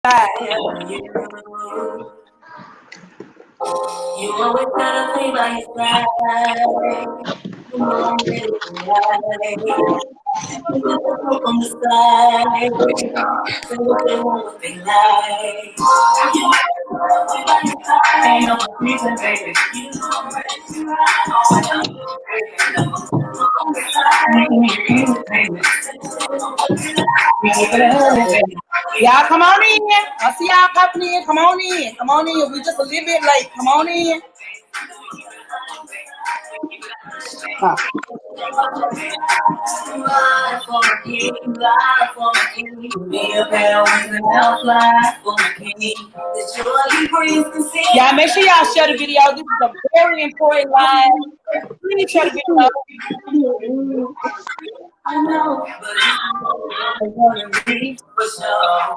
You always gotta play by your side. Come on, let it ride. Look at the smoke on the side. Say what they want, what they like. Ain't no reason, baby. Y'all come on in. I see y'all popping in. Come on in. Come on in. We just a little bit late. Come on in. Oh. Fly for my king, fly for my king. Be a bell and I'll fly for my king. The joy he brings can see. Y'all make sure y'all share the video. This is a very important live. Please share the video. I know, but I wanna be for sure.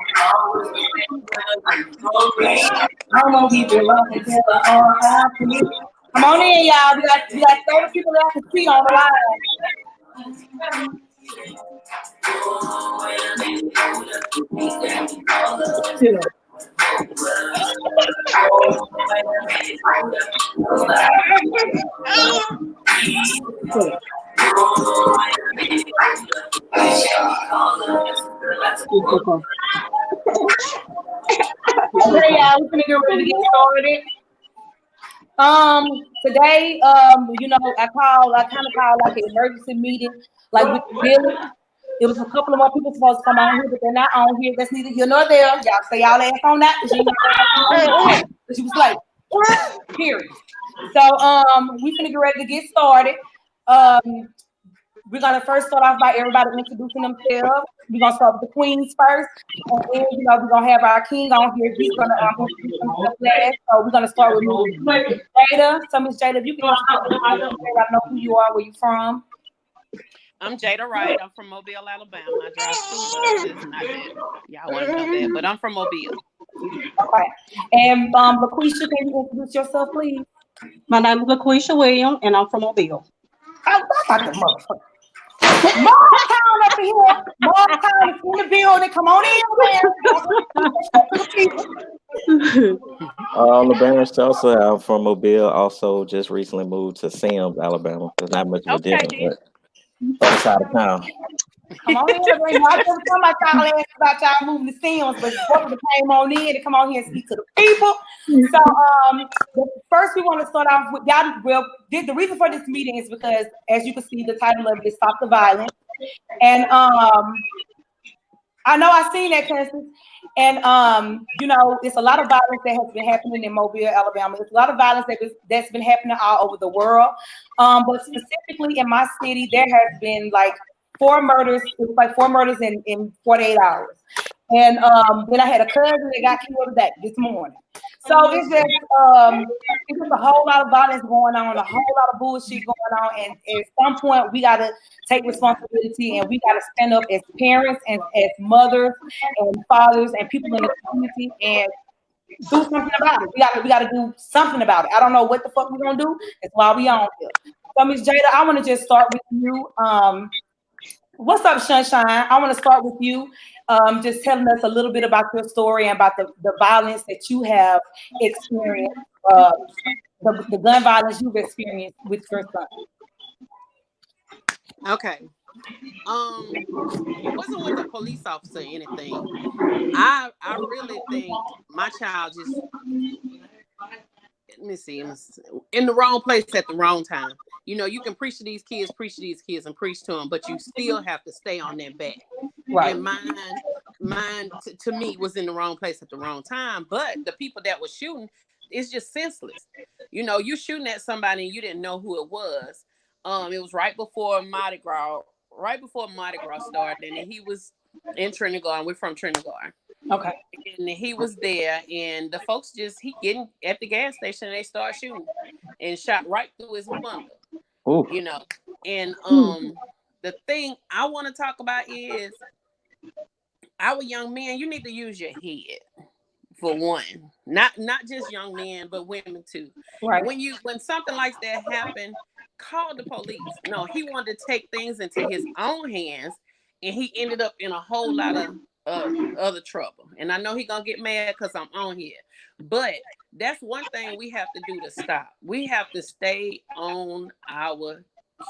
I'm gonna keep it rocking till I all happy. Come on in, y'all. We got 30 people that I can see on the line. Okay, y'all, we're gonna get ready to get started. Today, I kind of called like an emergency meeting, like with the village. It was a couple of more people supposed to come on here, but they're not on here. That's neither here nor there. Y'all say y'all ass on that because she was like, period. So, we finna get ready to get started. We're gonna first start off by everybody introducing themselves. We're gonna start with the queens first, and then we're gonna have our king on here. He's gonna introduce himself last. So we're gonna start with Jada. So Miss Jada, if you can I know who you are, where you from. I'm Jada Wright. I'm from Mobile, Alabama. I drive school buses. Not that y'all want to know that, but I'm from Mobile. Okay. And LaQuisha, can you introduce yourself, please? My name is LaQuisha Williams, and I'm from Mobile. Oh, that's like the motherfucker. Moretown up in here. Moretown is in the building. Come on in, Alabama Chelsea. I'm from Mobile. Also, just recently moved to Sam's, Alabama. There's not much of a difference, but other side of town. Come on in, I never tell my child ask about y'all moving to Sims, but both came on in to come on here and speak to the people. So, first we want to start off with y'all. Well, the reason for this meeting is because, as you can see, the title of it is "Stop the Violence," and I know I've seen that, Constance, and it's a lot of violence that has been happening in Mobile, Alabama. It's a lot of violence that's been happening all over the world, but specifically in my city, there has been like 4 murders. It was like 4 murders in 48 hours. And then I had a cousin that got killed this morning. So it's just a whole lot of violence going on, a whole lot of bullshit going on. And at some point, we got to take responsibility and we got to stand up as parents and as mothers and fathers and people in the community and do something about it. We got to do something about it. I don't know what the fuck we're going to do. That's why we on here. So, Ms. Jada, I want to just start with you. What's up, Sunshine? I want to start with you, just telling us a little bit about your story and about the violence that you have experienced, the gun violence you've experienced with your son. Okay. It wasn't with a police officer or anything. I really think my child just, let me see, in the wrong place at the wrong time. You can preach to these kids, and preach to them, but you still have to stay on their back. Right. And mine to me was in the wrong place at the wrong time. But the people that were shooting, it's just senseless. You shooting at somebody and you didn't know who it was. It was right before Mardi Gras started, and he was in Trinidad, and we're from Trinidad. Okay. And he was there, and the folks he getting at the gas station, and they start shooting and shot right through his window. Ooh. And the thing I want to talk about is our young men. You need to use your head for one, not just young men, but women too. Right. When something like that happened, call the police. No, he wanted to take things into his own hands, and he ended up in a whole lot of other trouble. And I know he gonna get mad because I'm on here, but that's one thing we have to do to stop. We have to stay on our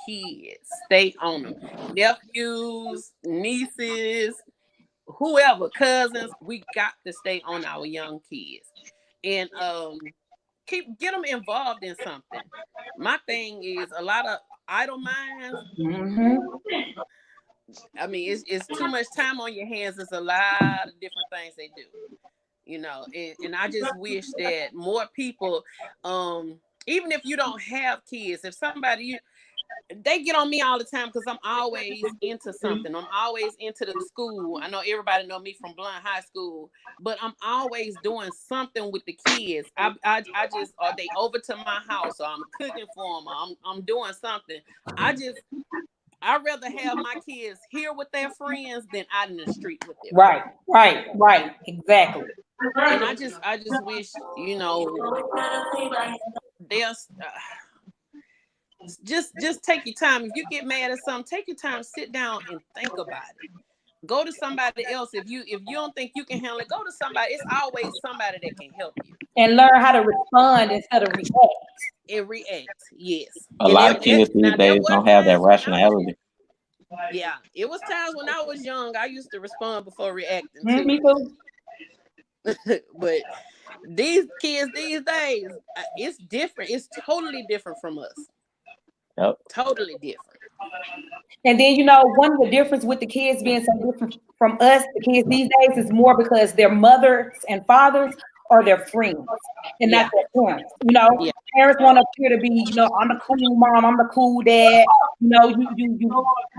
kids, stay on them, nephews, nieces, whoever, cousins. We got to stay on our young kids and get them involved in something. My thing is a lot of idle minds. I mean, it's too much time on your hands. There's a lot of different things they do, you know, and I just wish that more people, even if you don't have kids, if somebody, they get on me all the time because I'm always into something. I'm always into the school. I know everybody know me from Blount High School, but I'm always doing something with the kids. I just, are they over to my house, or I'm cooking for them, or I'm doing something. I'd rather have my kids here with their friends than out in the street with them. Right, exactly. And I just wish, you know, there's just take your time. If you get mad at something, take your time, sit down and think about it. Go to somebody else. If you don't think you can handle it, go to somebody. It's always somebody that can help you. And learn how to respond instead of react. It reacts, yes. A lot of kids these days don't have that rationality. Yeah, it was times when I was young, I used to respond before reacting too. Me too. But these kids these days, it's different. It's totally different from us. Yep. Totally different. And then, you know, one of the difference with the kids being so different from us, the kids these days, is more because their mothers and fathers are their friends and not their parents. You know, parents want to appear to be, you know, I'm the cool mom, I'm the cool dad. You know, you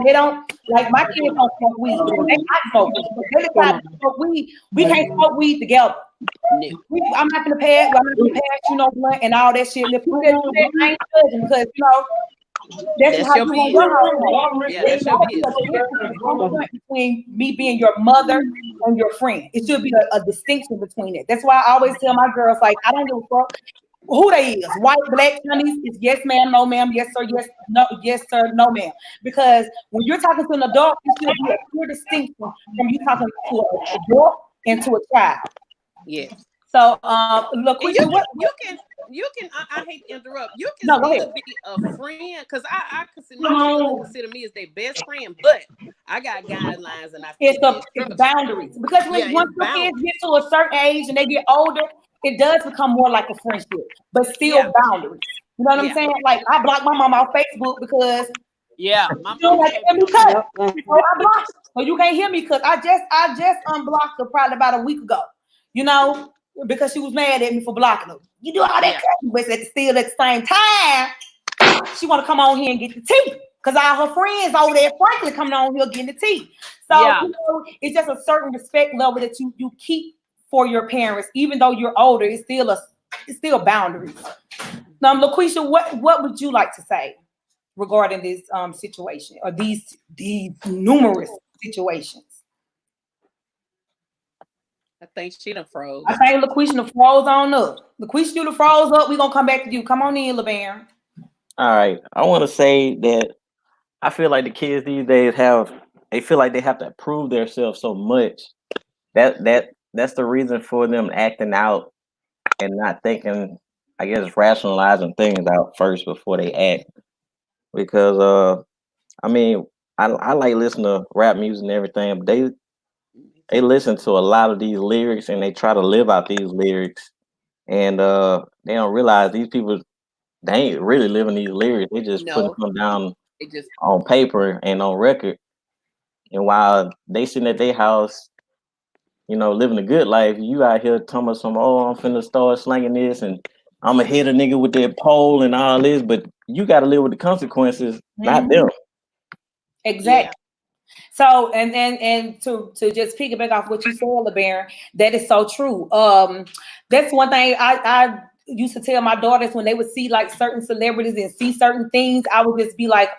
they don't, like, my kids don't smoke weed. They not smokers, but they decide to smoke weed. We can't smoke weed together. I'm not gonna pass, you know, blunt and all that shit. And if you do that, I ain't judging, because, you know, that's how you want your that's your business. Between me being your mother and your friend, it should be a distinction between it. That's why I always tell my girls, like, I don't give a fuck who they is, white, black, Chinese. It's yes ma'am, no ma'am, yes sir, yes, no, yes sir, no ma'am. Because when you're talking to an adult, it should be a clear distinction from you talking to an adult and to a child. Yes. So, look, you can. I hate to interrupt. You can still be a friend, because I consider my children consider me as their best friend, but I got guidelines and it's boundaries. Because once the kids get to a certain age and they get older, it does become more like a friendship, but still boundaries. You know what I'm saying? Like, I blocked my mom off Facebook because my mom like hear me cut. So I blocked her. So you can't hear me because I just unblocked her probably about a week ago. You know, because she was mad at me for blocking her. You do all that, but still at the same time, she want to come on here and get the tea, because all her friends over there, frankly, coming on here getting the tea. So you know, it's just a certain respect level that you keep for your parents, even though you're older. It's still boundaries. Now, LaQuisha, what would you like to say regarding this situation, or these numerous situations? I think she done froze. I think LaQuisha done froze on up. LaQuisha, you done froze up. We're gonna come back to you. Come on in, LeBaron. All right. I want to say that I feel like the kids these days they feel like they have to prove themselves so much. That's the reason for them acting out and not thinking, I guess, rationalizing things out first before they act. Because I mean, I like listening to rap music and everything, but they listen to a lot of these lyrics and they try to live out these lyrics, and they don't realize these people, they ain't really living these lyrics. They just putting them down on paper and on record. And while they sitting at their house, you know, living a good life, you out here telling us I'm finna start slanging this and I'm gonna hit a nigga with that pole and all this, but you got to live with the consequences, not them. Exactly. So, and to just piggyback off what you said, LeBaron, that is so true. That's one thing I used to tell my daughters when they would see like certain celebrities and see certain things. I would just be like,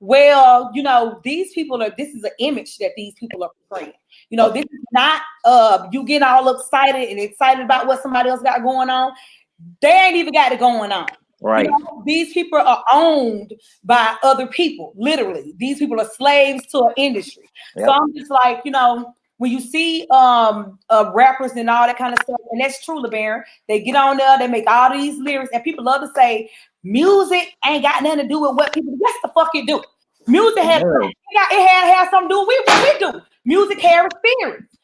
well, you know, this is an image that these people are portraying. You know, this is not you get all excited about what somebody else got going on. They ain't even got it going on. Right. You know, these people are owned by other people. Literally, these people are slaves to an industry. Yep. So I'm just like, you know, when you see rappers and all that kind of stuff, and that's true, LeBaron, they get on there, they make all these lyrics, and people love to say music ain't got nothing to do with what people. Yes, the fuck it do. Music has it has something to do with what we do. Music carries spirits.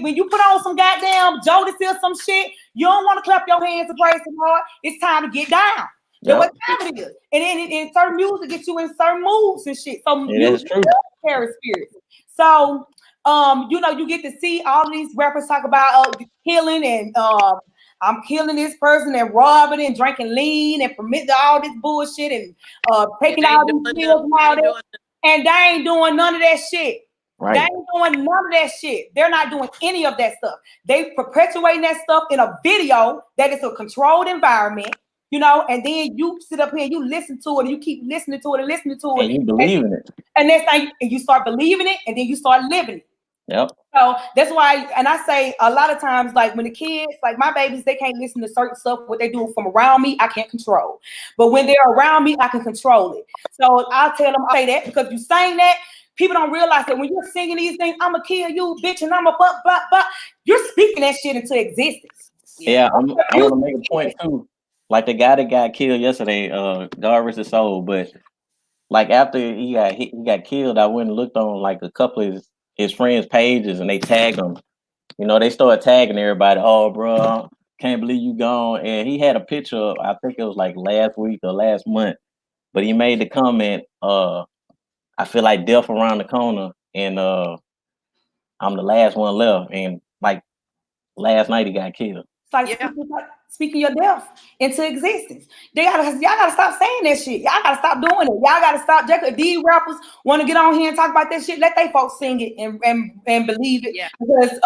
When you put on some goddamn Jodeci or some shit, you don't want to clap your hands and praise the Lord. It's time to get down. That's what time it is. And then in certain music gets you in certain moods and shit. So music does carry spirits. So you know, you get to see all these rappers talk about killing and I'm killing this person and robbing and drinking lean and permitting all this bullshit and taking all these pills and all that. And they ain't doing none of that shit. Right. They ain't doing none of that shit. They're not doing any of that stuff. They perpetuating that stuff in a video that is a controlled environment, you know, and then you sit up here and you listen to it and you keep listening to it and listening to it. And you believe in it. And next thing you start believing it and then you start living it. Yep. So that's why, and I say a lot of times, like when the kids, like my babies, they can't listen to certain stuff. What they do from around me, I can't control. But when they're around me, I can control it. So I'll tell them, I say that because you saying that, people don't realize that when you're singing these things, I'ma kill you, bitch, and I'm a but. You're speaking that shit into existence. Yeah, I want to make a point too. Like the guy that got killed yesterday, God rest his soul, but like after he got killed, I went and looked on like a couple of his friends' pages and they tagged him. You know, they started tagging everybody. Oh, bro, can't believe you gone. And he had a picture of, I think it was like last week or last month, but he made the comment, I feel like death around the corner and I'm the last one left. And like last night he got killed. It's like speaking your death into existence. Y'all gotta stop saying that shit. Y'all gotta stop doing it. Y'all gotta stop. If these rappers want to get on here and talk about that shit, let they folks sing it and believe it. Yeah. Because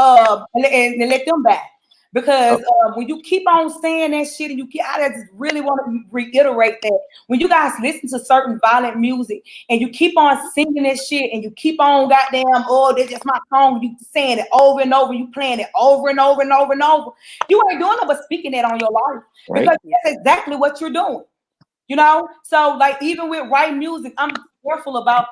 and let them back. Because when you keep on saying that shit, and I just really want to reiterate that when you guys listen to certain violent music and you keep on singing this shit and you keep on goddamn, oh, that's just my song, you saying it over and over, you playing it over and over and over and over, you ain't doing it but speaking that on your life. Right. Because that's exactly what you're doing. You know? So like even with writing music, I'm careful about,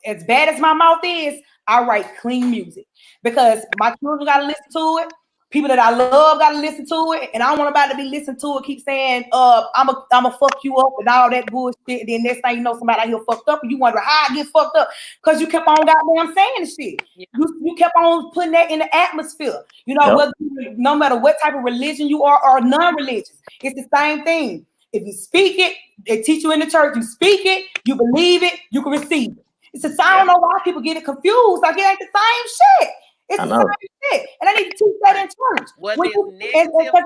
as bad as my mouth is, I write clean music because my children gotta listen to it. People that I love gotta listen to it, and I don't want nobody to be listening to it, keep saying, I'ma fuck you up and all that bullshit. And then next thing you know, somebody out here fucked up, and you wonder how I get fucked up because you kept on goddamn saying the shit. Yeah. You kept on putting that in the atmosphere. You know, no matter what type of religion you are or non-religious, it's the same thing. If you speak it, they teach you in the church. You speak it, you believe it, you can receive it. It's just, I don't know why people get it confused. Like it ain't the same shit. It's the same shit, and I need to teach that in church.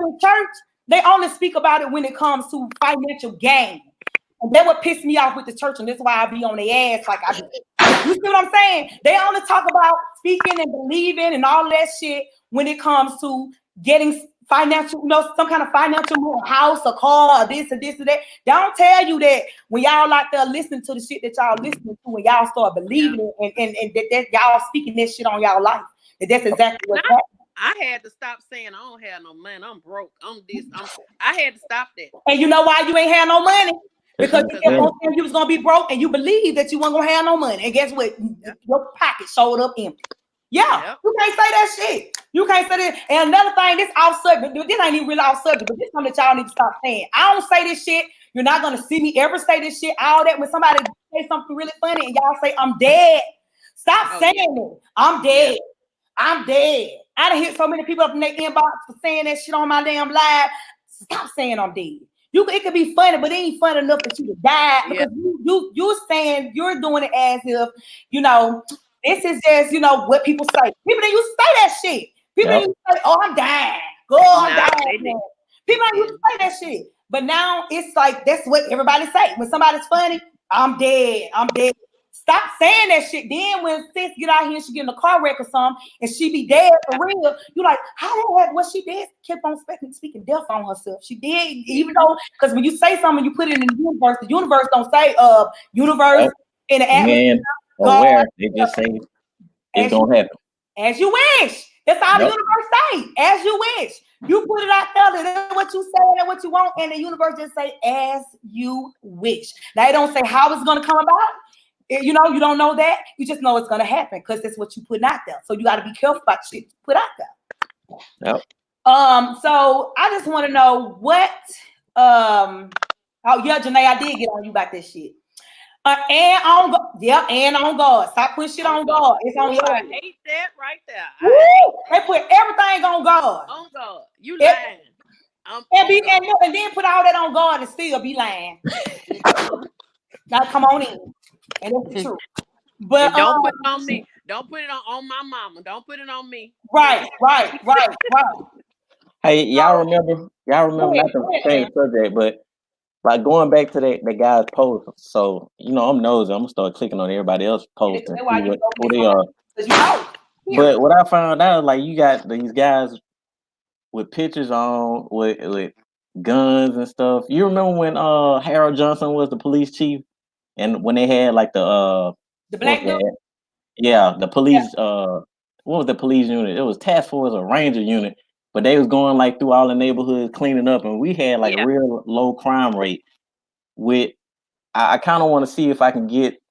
In church, they only speak about it when it comes to financial gain, and that's what pissed me off with the church, and that's why I be on their ass like I do. You see what I'm saying? They only talk about speaking and believing and all that shit when it comes to getting financial, you know, some kind of financial house, a car, or this and this and that. They don't tell you that when y'all out there listening to the shit that y'all listening to, when y'all start believing it, and that y'all speaking this shit on y'all life. That's exactly what happened. I had to stop saying I don't have no money. I'm broke. I had to stop that. And you know why you ain't have no money? Because you was gonna be broke, and you believed that you weren't gonna have no money. And guess what? Your pocket showed up empty. Yeah, you can't say that shit. You can't say that. And another thing, this off subject. This ain't even really off subject, but this is something that y'all need to stop saying. I don't say this shit. You're not gonna see me ever say this shit. All that when somebody say something really funny and y'all say I'm dead. Stop saying it. I'm dead. I'm dead. I done hit so many people up in their inbox for saying that shit on my damn live. Stop saying I'm dead. It could be funny, but it ain't funny enough that you could die because you're saying you're doing it as if, you know, this is just, you know, what people say. People that used to say that shit. People that used to say, oh, I'm dying. I'm dying. People that used to say that shit. But now it's like, that's what everybody say. When somebody's funny, I'm dead. I'm dead. Stop saying that shit. Then when sis get out here and she get in a car wreck or something and she be dead for real, you like, how the heck what she did? Kept on speaking death on herself. She did, even though, because when you say something, you put it in the universe don't say universe in the atmosphere. Where they just say it's gonna happen. As you wish. That's all the universe say. As you wish. You put it out there, that's what you say, that's what you want, and the universe just say as you wish. Now they don't say how it's gonna come about. You know, you don't know that. You just know it's gonna happen because that's what you put out there. So you got to be careful about shit you put out there. Yep. So I just want to know what. Oh yeah, Janae, I did get on you about this shit. And on God. Yeah, and on God. Stop putting shit on God. It's on you. I hate that right there. They put everything on God. On God. You lying. And then put all that on God and still be lying. Now come on in. And that's the truth. But and don't put it on me. Don't put it on my mama. Don't put it on me. Right. Hey, y'all remember not to change the subject, but like going back to that guy's post. So, you know, I'm nosy. I'm gonna start clicking on everybody else's post and see who they are. But what I found out, like, you got these guys with pictures on with guns and stuff. You remember when Harold Johnson was the police chief, and when they had like the black dude? Yeah, the police. What was the police unit? It was task force or ranger unit. But they was going like through all the neighborhoods cleaning up, and we had like a real low crime rate. I kind of want to see if I can get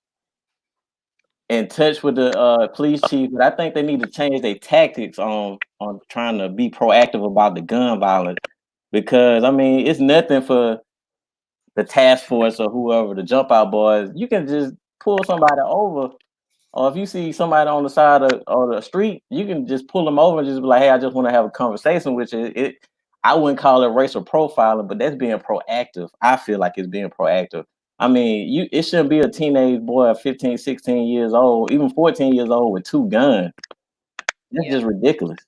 in touch with the police chief, but I think they need to change their tactics on trying to be proactive about the gun violence, because I mean it's nothing for the task force or whoever, the jump out boys. You can just pull somebody over. Or if you see somebody on the side of the street, you can just pull them over and just be like, "Hey, I just want to have a conversation with you." I wouldn't call it racial profiling, but that's being proactive. I feel like it's being proactive. I mean, it shouldn't be a teenage boy, 15, 16 years old, even 14 years old with 2 guns. That's just ridiculous.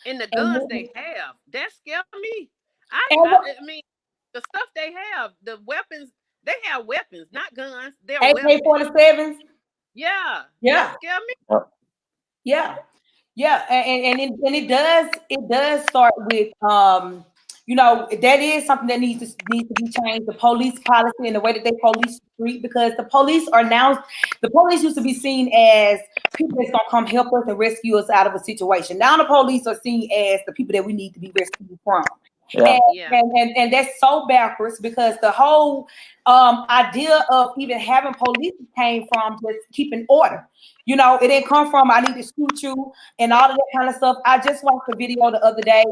And the guns they have, that scare me. I mean, the stuff they have, the weapons, they have weapons, not guns. They're AK-47s. Yeah. That scare me. Yeah. And it does start with you know, that is something that needs to be changed. The police policy and the way that they police the street, because the police used to be seen as people that's gonna come help us and rescue us out of a situation. Now the police are seen as the people that we need to be rescued from. And that's so backwards, because the whole idea of even having police came from just keeping order. You know, it didn't come from I need to shoot you and all of that kind of stuff. I just watched a video the other day.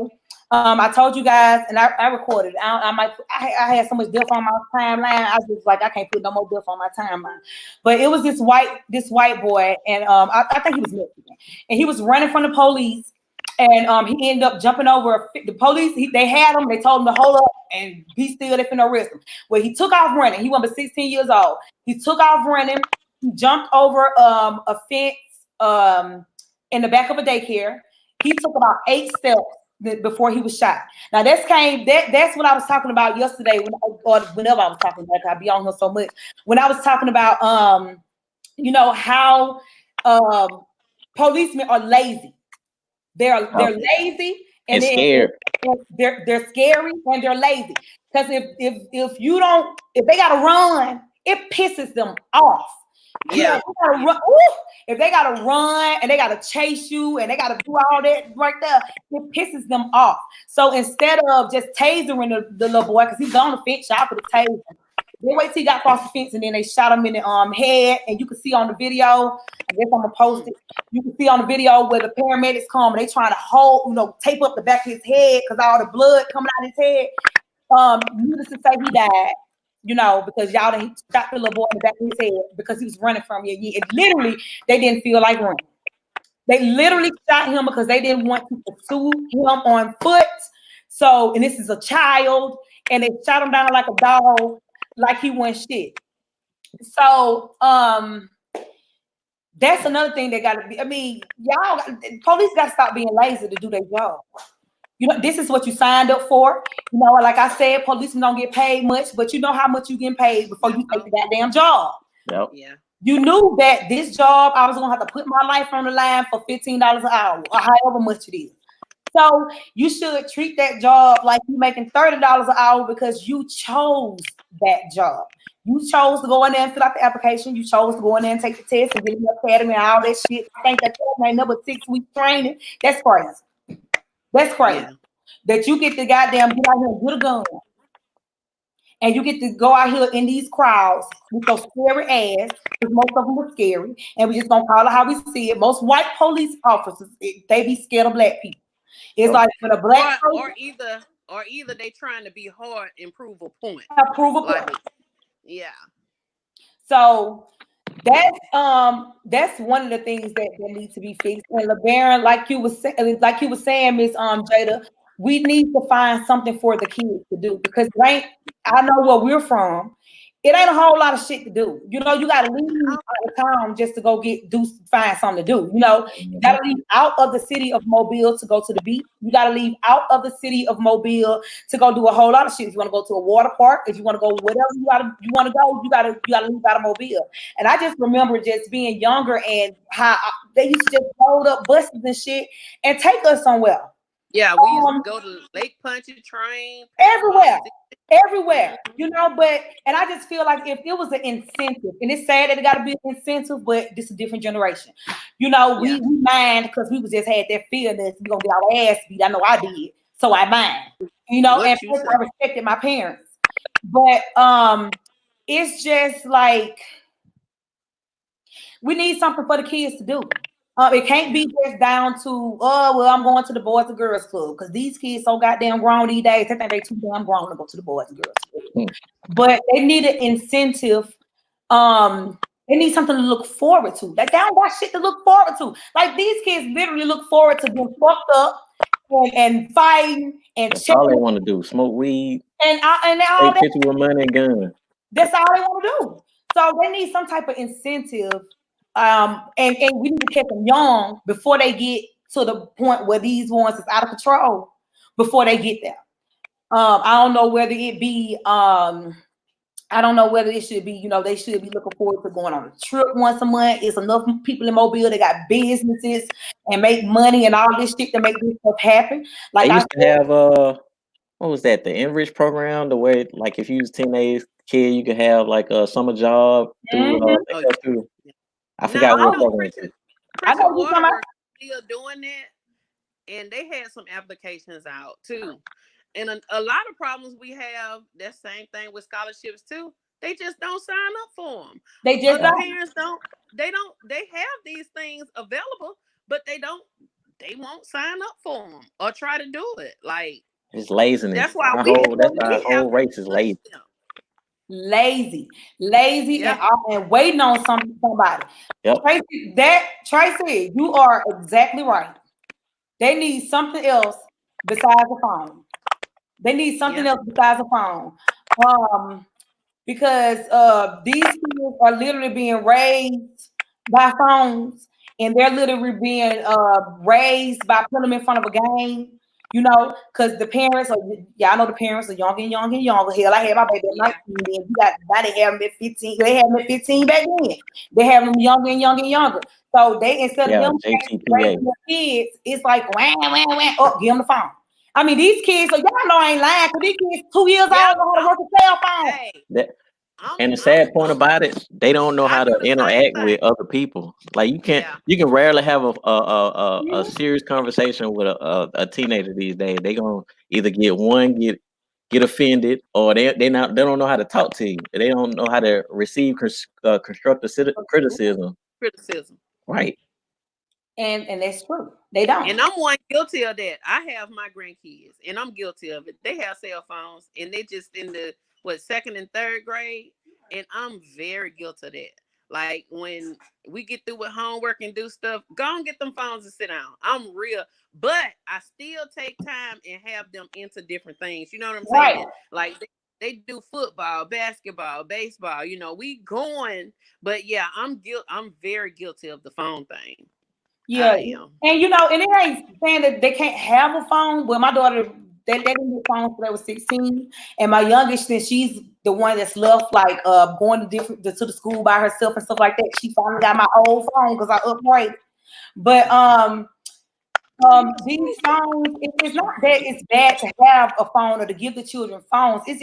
I told you guys, and I recorded. I had so much death on my timeline. I was just like, I can't put no more death on my timeline. But it was this white boy, and I think he was Mexican, and he was running from the police. And he ended up jumping over the police. They had him. They told him to hold up and be still. They finna arrest him. Well, he took off running. He was 16 years old. He took off running. He jumped over a fence in the back of a daycare. He took about 8 steps before he was shot. Now that's what I was talking about yesterday or whenever I was talking about. I be on here so much. When I was talking about you know, how policemen are lazy. They're lazy and scared. They're scary and they're lazy. Because if they gotta run, it pisses them off. Yeah. If they gotta run and they gotta chase you and they gotta do all that right there, it pisses them off. So instead of just tasering the little boy, because he's on the fence, shot for the taser. They wait till he got across the fence and then they shot him in the head. And you can see on the video, I guess I'm gonna post it. You can see on the video where the paramedics come and they trying to tape up the back of his head because all the blood coming out of his head. Needless to say, he died. You know, because y'all done shot the little boy in the back of his head because he was running from you. And literally, they didn't feel like running. They literally shot him because they didn't want to pursue him on foot. So, and this is a child, and they shot him down like a dog, like he wasn't shit. So, that's another thing they gotta be. I mean, police gotta stop being lazy to do their job. You know, this is what you signed up for. You know, like I said, policemen don't get paid much, but you know how much you getting paid before you take the goddamn job. Yep. Yeah. You knew that this job, I was gonna have to put my life on the line for $15 an hour, or however much it is. So you should treat that job like you're making $30 an hour because you chose that job. You chose to go in there and fill out the application. You chose to go in there and take the test and get in the academy and all that shit. I think that ain't number 6 week training. That's crazy. That's crazy. Yeah. That you get the goddamn get out here and get a gun. and you get to go out here in these crowds with those scary ass, because most of them are scary, and we just gonna call it how we see it. Most white police officers, they be scared of black people. It's like when a black or either they trying to be hard and prove a point. Yeah. So that's one of the things that needs to be fixed. And LeBaron, like you was saying, Miss Jada, we need to find something for the kids to do, because I know where we're from. It ain't a whole lot of shit to do. You know, you gotta leave out of town just to go find something to do. You know, you gotta leave out of the city of Mobile to go to the beach. You gotta leave out of the city of Mobile to go do a whole lot of shit. If you want to go to a water park, if you want to go whatever you want to go, you gotta leave out of Mobile. And I just remember just being younger and how they used to just load up buses and shit and take us somewhere. Yeah, we used to go to Lake Pontchartrain, everywhere, you know. And I just feel like if it was an incentive, and it's sad that it got to be an incentive, but this is a different generation. You know, we mind because we just had that fear that we gonna get our ass beat. I know I did, so I mind. You know, and I respected my parents, but it's just like we need something for the kids to do. It can't be just down to, I'm going to the Boys and Girls Club, because these kids so goddamn grown these days. They think they too damn grown to go to the Boys and Girls Club. But they need an incentive. They need something to look forward to. Like, they don't got shit to look forward to. Like, these kids literally look forward to being fucked up and fighting and that's all they want to do. Smoke weed and all that. Picture with money and gun. That's all they want to do. So they need some type of incentive. And we need to keep them young before they get to the point where these ones is out of control, before they get there. I don't know whether it be I don't know whether it should be, you know, they should be looking forward to going on a trip once a month. It's enough people in Mobile that got businesses and make money and all this shit to make this stuff happen. Like I used to have what was that, the Enrich program, the way like if you was a teenage kid you could have like a summer job through I forgot what program. I know Waterworks still doing that, and they had some applications out too. And a lot of problems we have, that same thing with scholarships too. They just don't sign up for them. They just parents don't. They have these things available, but they won't sign up for them or try to do it. Like, it's laziness. That's why our whole race is lazy. Lazy, yep. and waiting on somebody. Yep. Tracy, you are exactly right. They need something else besides the phone. They need something else besides the phone. Because these kids are literally being raised by phones, and they're literally being raised by putting them in front of a game. You know, because the parents are, I know the parents are younger and younger and younger. Hell, I had my baby at 19, then now they have them at 15. They had them at 15 back then. They have them younger and younger and younger. So they, instead of them raising their kids, it's like, wham, give them the phone. I mean, these kids, so y'all know I ain't lying, because these kids 2 years old know how to work a cell phone. Hey. And the sad part about it, they don't know how to interact with other people. Like you can rarely have a serious conversation with a teenager these days. They gonna either get offended, or they don't know how to talk to you. They don't know how to receive constructive criticism. Right. And that's true. They don't. And I'm one guilty of that. I have my grandkids, and I'm guilty of it. They have cell phones, and they just in the second and third grade, and I'm very guilty of that. Like when we get through with homework and do stuff, go and get them phones and sit down. I'm real, but I still take time and have them into different things. You know what I'm saying? Right. Like they do football, basketball, baseball. You know, we going, but yeah, I'm very guilty of the phone thing. Yeah, and you know, and it ain't saying that they can't have a phone. But my daughter, they didn't get phones when they were 16, and my youngest, since she's the one that's left, like going to the school by herself and stuff like that. She finally got my old phone because I upgraded. But these phones, it's not that it's bad to have a phone or to give the children phones. It's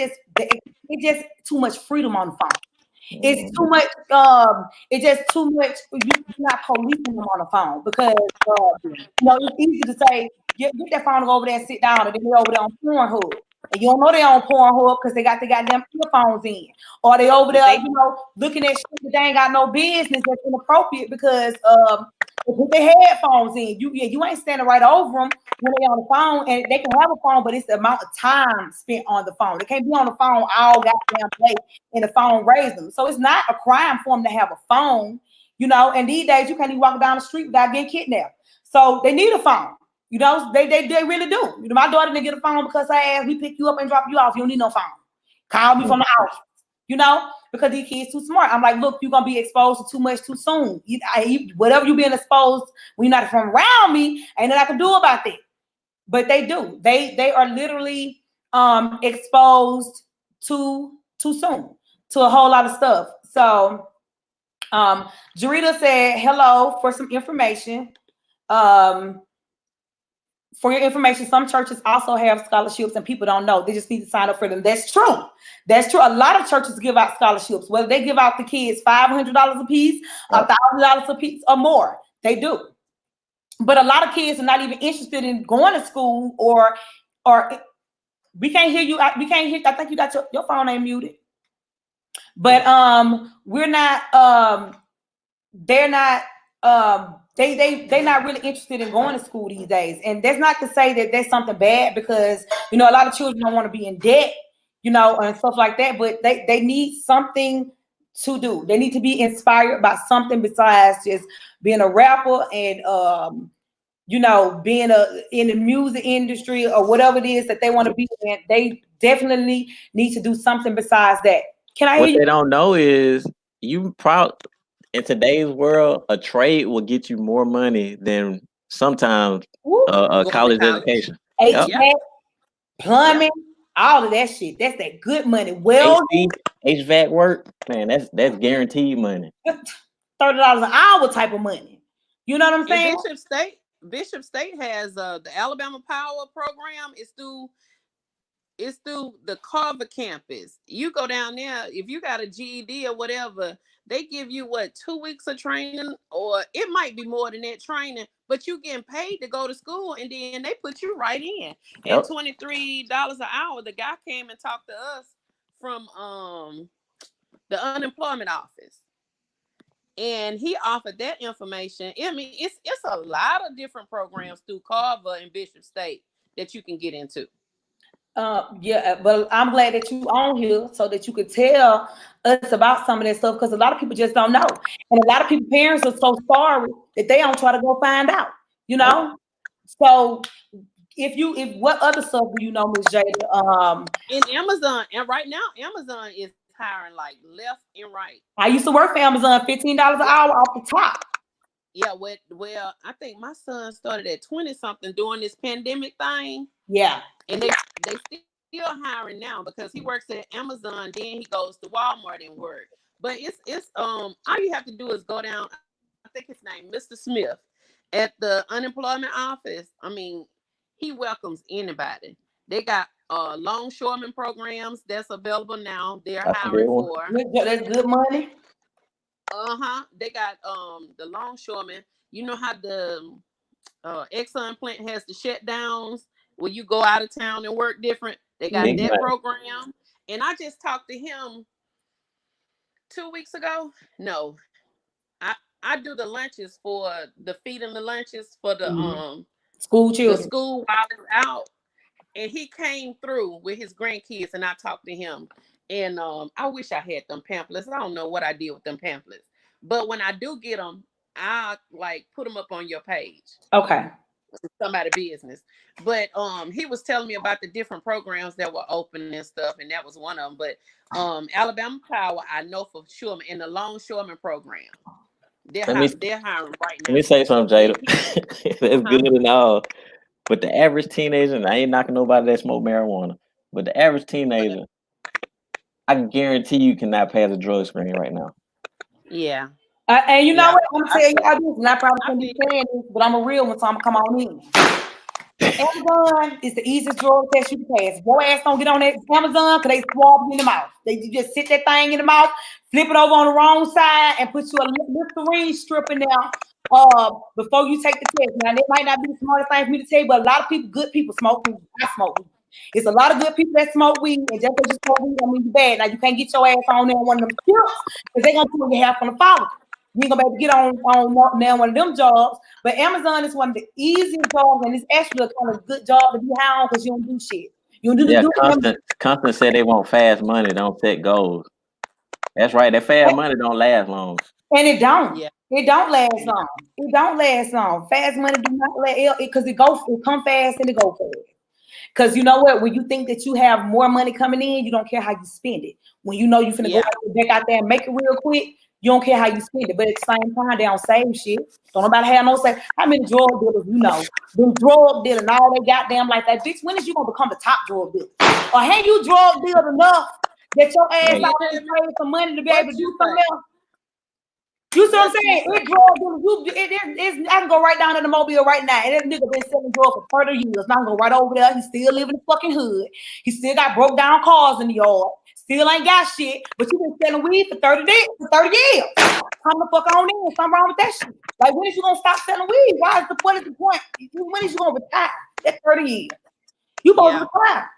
just too much freedom on the phone. It's too much. It's just too much. You're not policing them on the phone, because you know, it's easy to say get that phone, go over there and sit down, and then they're over there on Pornhub. And you don't know they on Pornhub because they got the goddamn earphones in. Or they over there, looking at shit that they ain't got no business that's inappropriate because they put their headphones in. You ain't standing right over them when they on the phone, and they can have a phone, but it's the amount of time spent on the phone. They can't be on the phone all goddamn day and the phone raise them. So it's not a crime for them to have a phone, and these days you can't even walk down the street without getting kidnapped. So they need a phone. They really do. My daughter didn't get a phone because her ass, we pick you up and drop you off. You don't need no phone. Call me from the house, because these kids too smart. I'm like, look, you're going to be exposed to too much too soon. Whatever you being exposed when you're not from around me, ain't nothing I can do about that. But they do. They are literally exposed too soon to a whole lot of stuff. So Jarita said, hello, for some information. For your information, some churches also have scholarships and people don't know. They just need to sign up for them. That's true. That's true. A lot of churches give out scholarships, whether they give out the kids $500 a piece, $1,000 a piece or more. They do. But a lot of kids are not even interested in going to school or we can't hear you. We can't hear. I think you got your phone ain't muted. But we're not, they're not, they're not really interested in going to school these days. And that's not to say that that's something bad because, a lot of children don't want to be in debt, and stuff like that, but they need something to do. They need to be inspired by something besides just being a rapper and, being in the music industry or whatever it is that they want to be in. They definitely need to do something besides that. Can I hear you? What they don't know is in today's world, a trade will get you more money than sometimes a college education. HVAC, plumbing, all of that shit. That's that good money. Well, HVAC work, man, that's guaranteed money. $30 an hour type of money. You know what I'm saying? Bishop State has the Alabama Power program. It's through the Carver campus. You go down there, if you got a GED or whatever, they give you 2 weeks of training, or it might be more than that training, but you getting paid to go to school, and then they put you right in. At $23 an hour, the guy came and talked to us from the unemployment office, and he offered that information. I mean, it's a lot of different programs through Carver and Bishop State that you can get into. But I'm glad that you on here so that you could tell us about some of that stuff, because a lot of people just don't know, and a lot of people parents are so sorry that they don't try to go find out. So if what other stuff do you know, Ms. Jada? In Amazon, and right now Amazon is hiring like left and right. I used to work for Amazon, $15 an hour off the top. Yeah, well, I think my son started at 20 something during this pandemic thing. Yeah, and they still hiring now because he works at Amazon. Then he goes to Walmart and work. But it's all you have to do is go down. I think his name, Mr. Smith, at the unemployment office. I mean, he welcomes anybody. They got longshoreman programs that's available now. They're hiring for. That's good money. They got the longshoremen. You know how the Exxon plant has the shutdowns where you go out of town and work different. They got that program. And I just talked to him 2 weeks ago. No, I do the lunches for the feeding the lunches for the school children. The school while it's out. And he came through with his grandkids, and I talked to him. And I wish I had them pamphlets. I don't know what I did with them pamphlets. But when I do get them, I put them up on your page. Okay. Somebody's business. But he was telling me about the different programs that were open and stuff, and that was one of them. But Alabama Power, I know for sure, in the longshoreman program, they're hiring right now. Let me say something, Jada. It's good and all, but the average teenager, and I ain't knocking nobody that smoke marijuana, but the average teenager, I can guarantee you cannot pass a drug screen right now. Yeah. And you know what? I'm gonna tell y'all this, and I probably can't be saying this, but I'm a real one, so I'm gonna come on in. Amazon is the easiest drug test you can pass. If your ass don't get on that Amazon, because they swab you in the mouth. You just sit that thing in the mouth, flip it over on the wrong side, and put you a Listerine strip in there before you take the test. Now, that might not be the smartest thing for me to tell you, but a lot of people, good people, smoke weed. I smoke weed. It's a lot of good people that smoke weed, and just because you smoke weed don't mean you bad. Now you can't get your ass on there one of them skills because they're gonna put your half on the follow. You ain't gonna be able to get on now one of them jobs. But Amazon is one of the easiest jobs, and it's actually a kind of good job to be high on because you don't do shit. You don't do Constant said they want fast money, don't set goals. That's right. That fast money don't last long. And it don't. Yeah. It don't last long. It don't last long. Fast money do not last because it come fast and it go fast. Because you know what? When you think that you have more money coming in, you don't care how you spend it. When you know you're finna go back out there and make it real quick, you don't care how you spend it. But at the same time, they don't save shit. Don't nobody have no say. How many drug dealers you know? Them drug dealers and all they goddamn like that. Bitch, when is you gonna become the top drug dealer? Or have you drug dealed enough that your ass out there paying some money to be able to do something else? You see what I'm saying? It drug dealers. I can go right down to the Mobile right now. And that nigga been selling drugs for 30 years. Now I can go right over there. He still live in the fucking hood. He still got broke down cars in the yard. Still ain't got shit. But you been selling weed for 30 years. Come the fuck on in. Something wrong with that shit. Like, when is you gonna stop selling weed? Why is the point? When is you gonna retire? That's 30 years. You supposed to retire.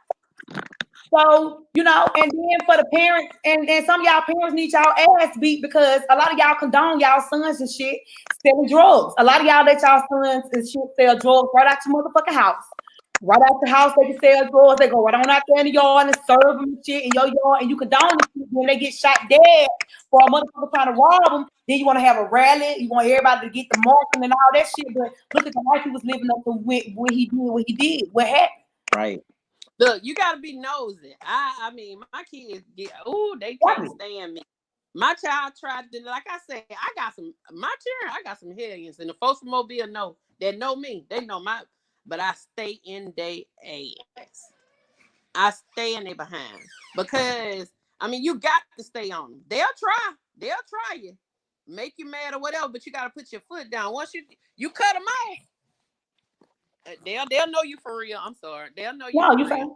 So, you know, and then for the parents, and some of y'all parents need y'all ass beat because a lot of y'all condone y'all sons and shit selling drugs. A lot of y'all let y'all sons and shit sell drugs right out your motherfucking house. Right out the house, they can sell drugs. They go right on out there in the yard and serve them and shit in your yard, and you condone the shit when they get shot dead for a motherfucker trying to rob them. Then you want to have a rally. You want everybody to get the marking and all that shit. But look at the life he was living up to when he did what he did. What happened? Right. Look, you gotta be nosy. I mean, my kids they can't stand me. My child tried to, like I said, I got some hellions, and the folks from Mobile know me. They know but I stay in their ass. I stay in their behind because I mean you got to stay on them. They'll try you, make you mad or whatever, but you gotta put your foot down. Once you cut them off. They'll know you for real. I'm sorry. They'll know you. No, you fine.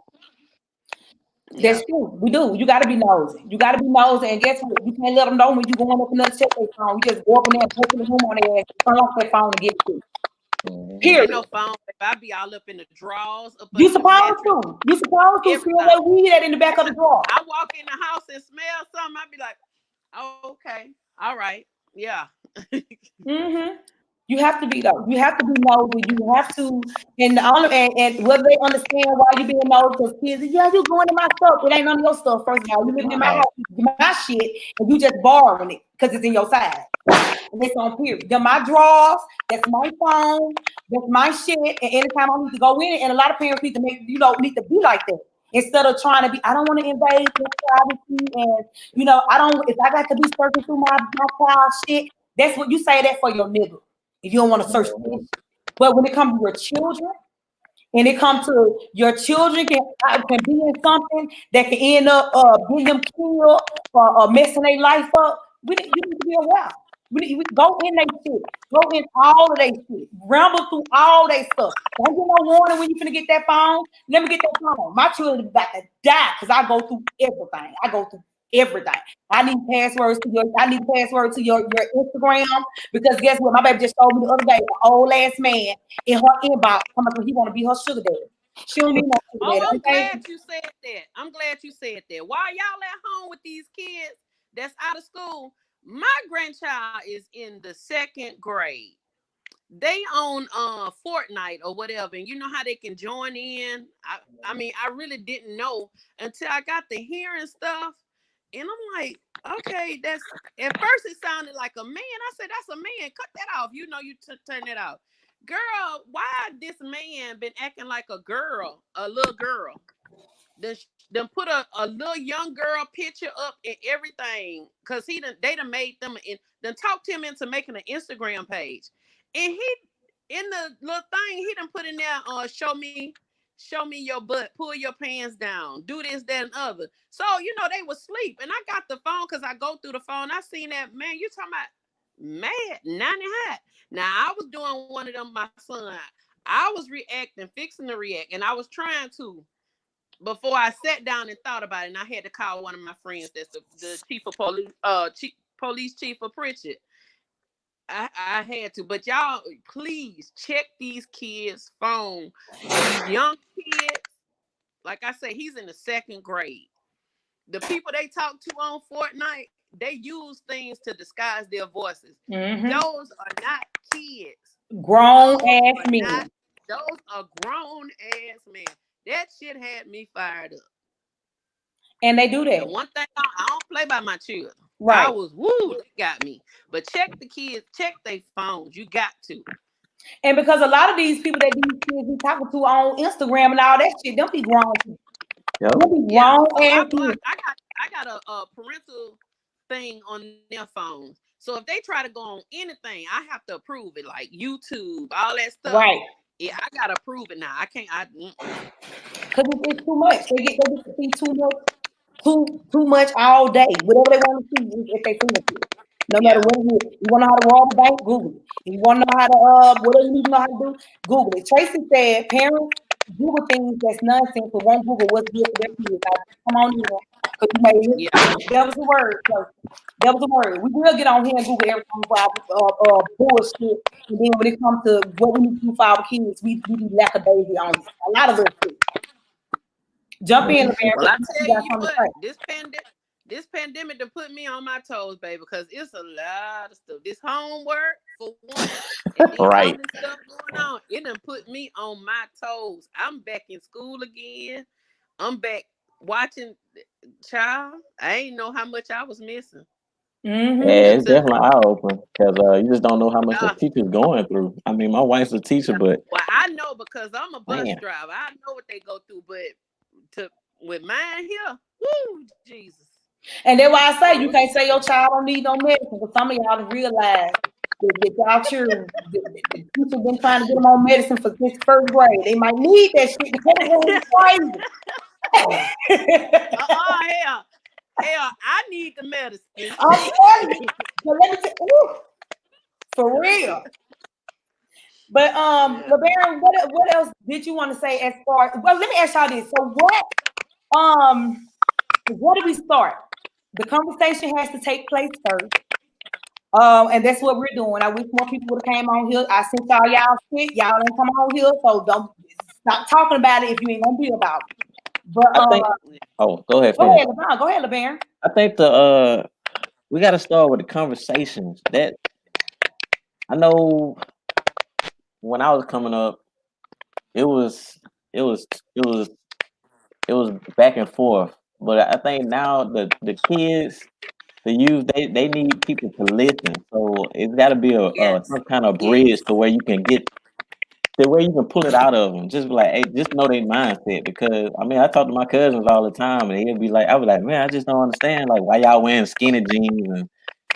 That's true. We do. You got to be nosy. You got to be nosy. And guess what? You can't let them know when you going up another check their phone. You just go up in there and put the room on their ass, turn off their phone and get to it. Period. No phone. If I be all up in the drawers. You supposed to. You supposed to feel that weed that in the back of the drawer. I walk in the house and smell something. I be like, oh, okay. All right. Yeah. You have to be though. You have to be nosy. You have to, and whether they understand why you being nosy, because kids, you going in my stuff. It ain't none of your stuff. First of all, you living in my house, my shit, and you just borrowing it because it's in your side. And it's on period. They're my drawers. That's my phone. That's my shit. And anytime I need to go in it, and a lot of parents need to need to be like that. Instead of trying to be, I don't want to invade your privacy, and if I got to be searching through my child shit, that's what you say that for your nigga. If you don't want to search for it. But when it comes to your children, and it comes to your children can be in something that can end up getting them killed or messing their life up, you need to be aware. We go in their shit. Go in all of their shit. Ramble through all their stuff. Don't get no warning when you finna get that phone. Let me get that phone. My children are about to die because I go through everything. I need passwords to your Instagram because guess what? My baby just told me the other day, an old ass man in her inbox coming he want to be her sugar daddy. She don't need no sugar daddy. I'm glad you said that. While y'all at home with these kids that's out of school, my grandchild is in the 2nd grade. They own Fortnite or whatever, and you know how they can join in. I mean, I really didn't know until I got to hearing stuff. And I'm like, okay, that's at first it sounded like a man. I said, that's a man. Cut that off. You turn that off. Girl, why this man been acting like a girl, a little girl? Then put a little young girl picture up and everything. Cause they done made them then talked him into making an Instagram page. And he in the little thing, he done put in there, show me your butt, pull your pants down, do this, that, and other. So, they was asleep. And I got the phone because I go through the phone. I seen that, man, you talking about mad, 90 hot. Now, I was doing one of them, my son. I was fixing to react. And I was trying to, before I sat down and thought about it. And I had to call one of my friends that's the chief of police, police chief of Pritchett. I had to, but y'all please check these kids' phone. These young kids, like I say, he's in the 2nd grade. The people they talk to on Fortnite, they use things to disguise their voices. Mm-hmm. Those are not kids. Grown ass men. Those are grown ass men. That shit had me fired up. And they do that. And one thing, I don't play by my children. Right. I was, they got me. But check the kids, check their phones. You got to. And because a lot of these people that these kids be talking to on Instagram and all that shit, them be grown. Yep. Them be grown ass men. I got a parental thing on their phones. So if they try to go on anything, I have to approve it, like YouTube, all that stuff. Right. Yeah, I gotta approve it now. I can't. Because it's too much. They get to see too much all day. Whatever they want to see, if they see it. No matter what it is. You want to know how to rob a bank? Google it. You want to know how to whatever you need to know how to do? Google it. Tracy said, parents Google things that's nonsense, but won't Google what's good for their kids. Come on, because you may that was the word. That was the word. We will get on here and Google everything for our bullshit. And then when it comes to what we need to do for our kids, we be lackadaisy on a lot of those things. Jump in, man. Well, I tell you what, this pandemic to put me on my toes, baby, because it's a lot of stuff. This homework, for one, and then right. all this stuff going on, it done put me on my toes. I'm back in school again. I'm back watching. Child, I ain't know how much I was missing. Mm-hmm. Yeah, it's definitely eye-opening because you just don't know how much the teacher's going through. I mean, my wife's a teacher, but I know because I'm a bus driver. I know what they go through, but with mine here, woo, Jesus. And that's why I say you can't say your child don't need no medicine, because some of y'all realize that y'all children, the teacher been trying to get them on medicine for this 1st grade. They might need that shit because it's crazy. Hell, I need the medicine. I'm telling you. So let me tell you, for real. But LeBaron, what else did you want to say as far? Well, let me ask y'all this. So what did we start? The conversation has to take place first. And that's what we're doing. I wish more people would have came on here. I sent y'all shit. Y'all ain't come on here, so don't stop talking about it if you ain't gonna be about it. But I think, go ahead. Go ahead, LeBaron. I think we got to start with the conversations. That I know when I was coming up, it was back and forth. But I think now the kids, the youth, they need people to listen. So it's got to be some kind of bridge to where you can get the way you can pull it out of them. Just be like, hey, just know their mindset. Because I mean, I talk to my cousins all the time, and he'll be like, I was like, man, I just don't understand like why y'all wearing skinny jeans and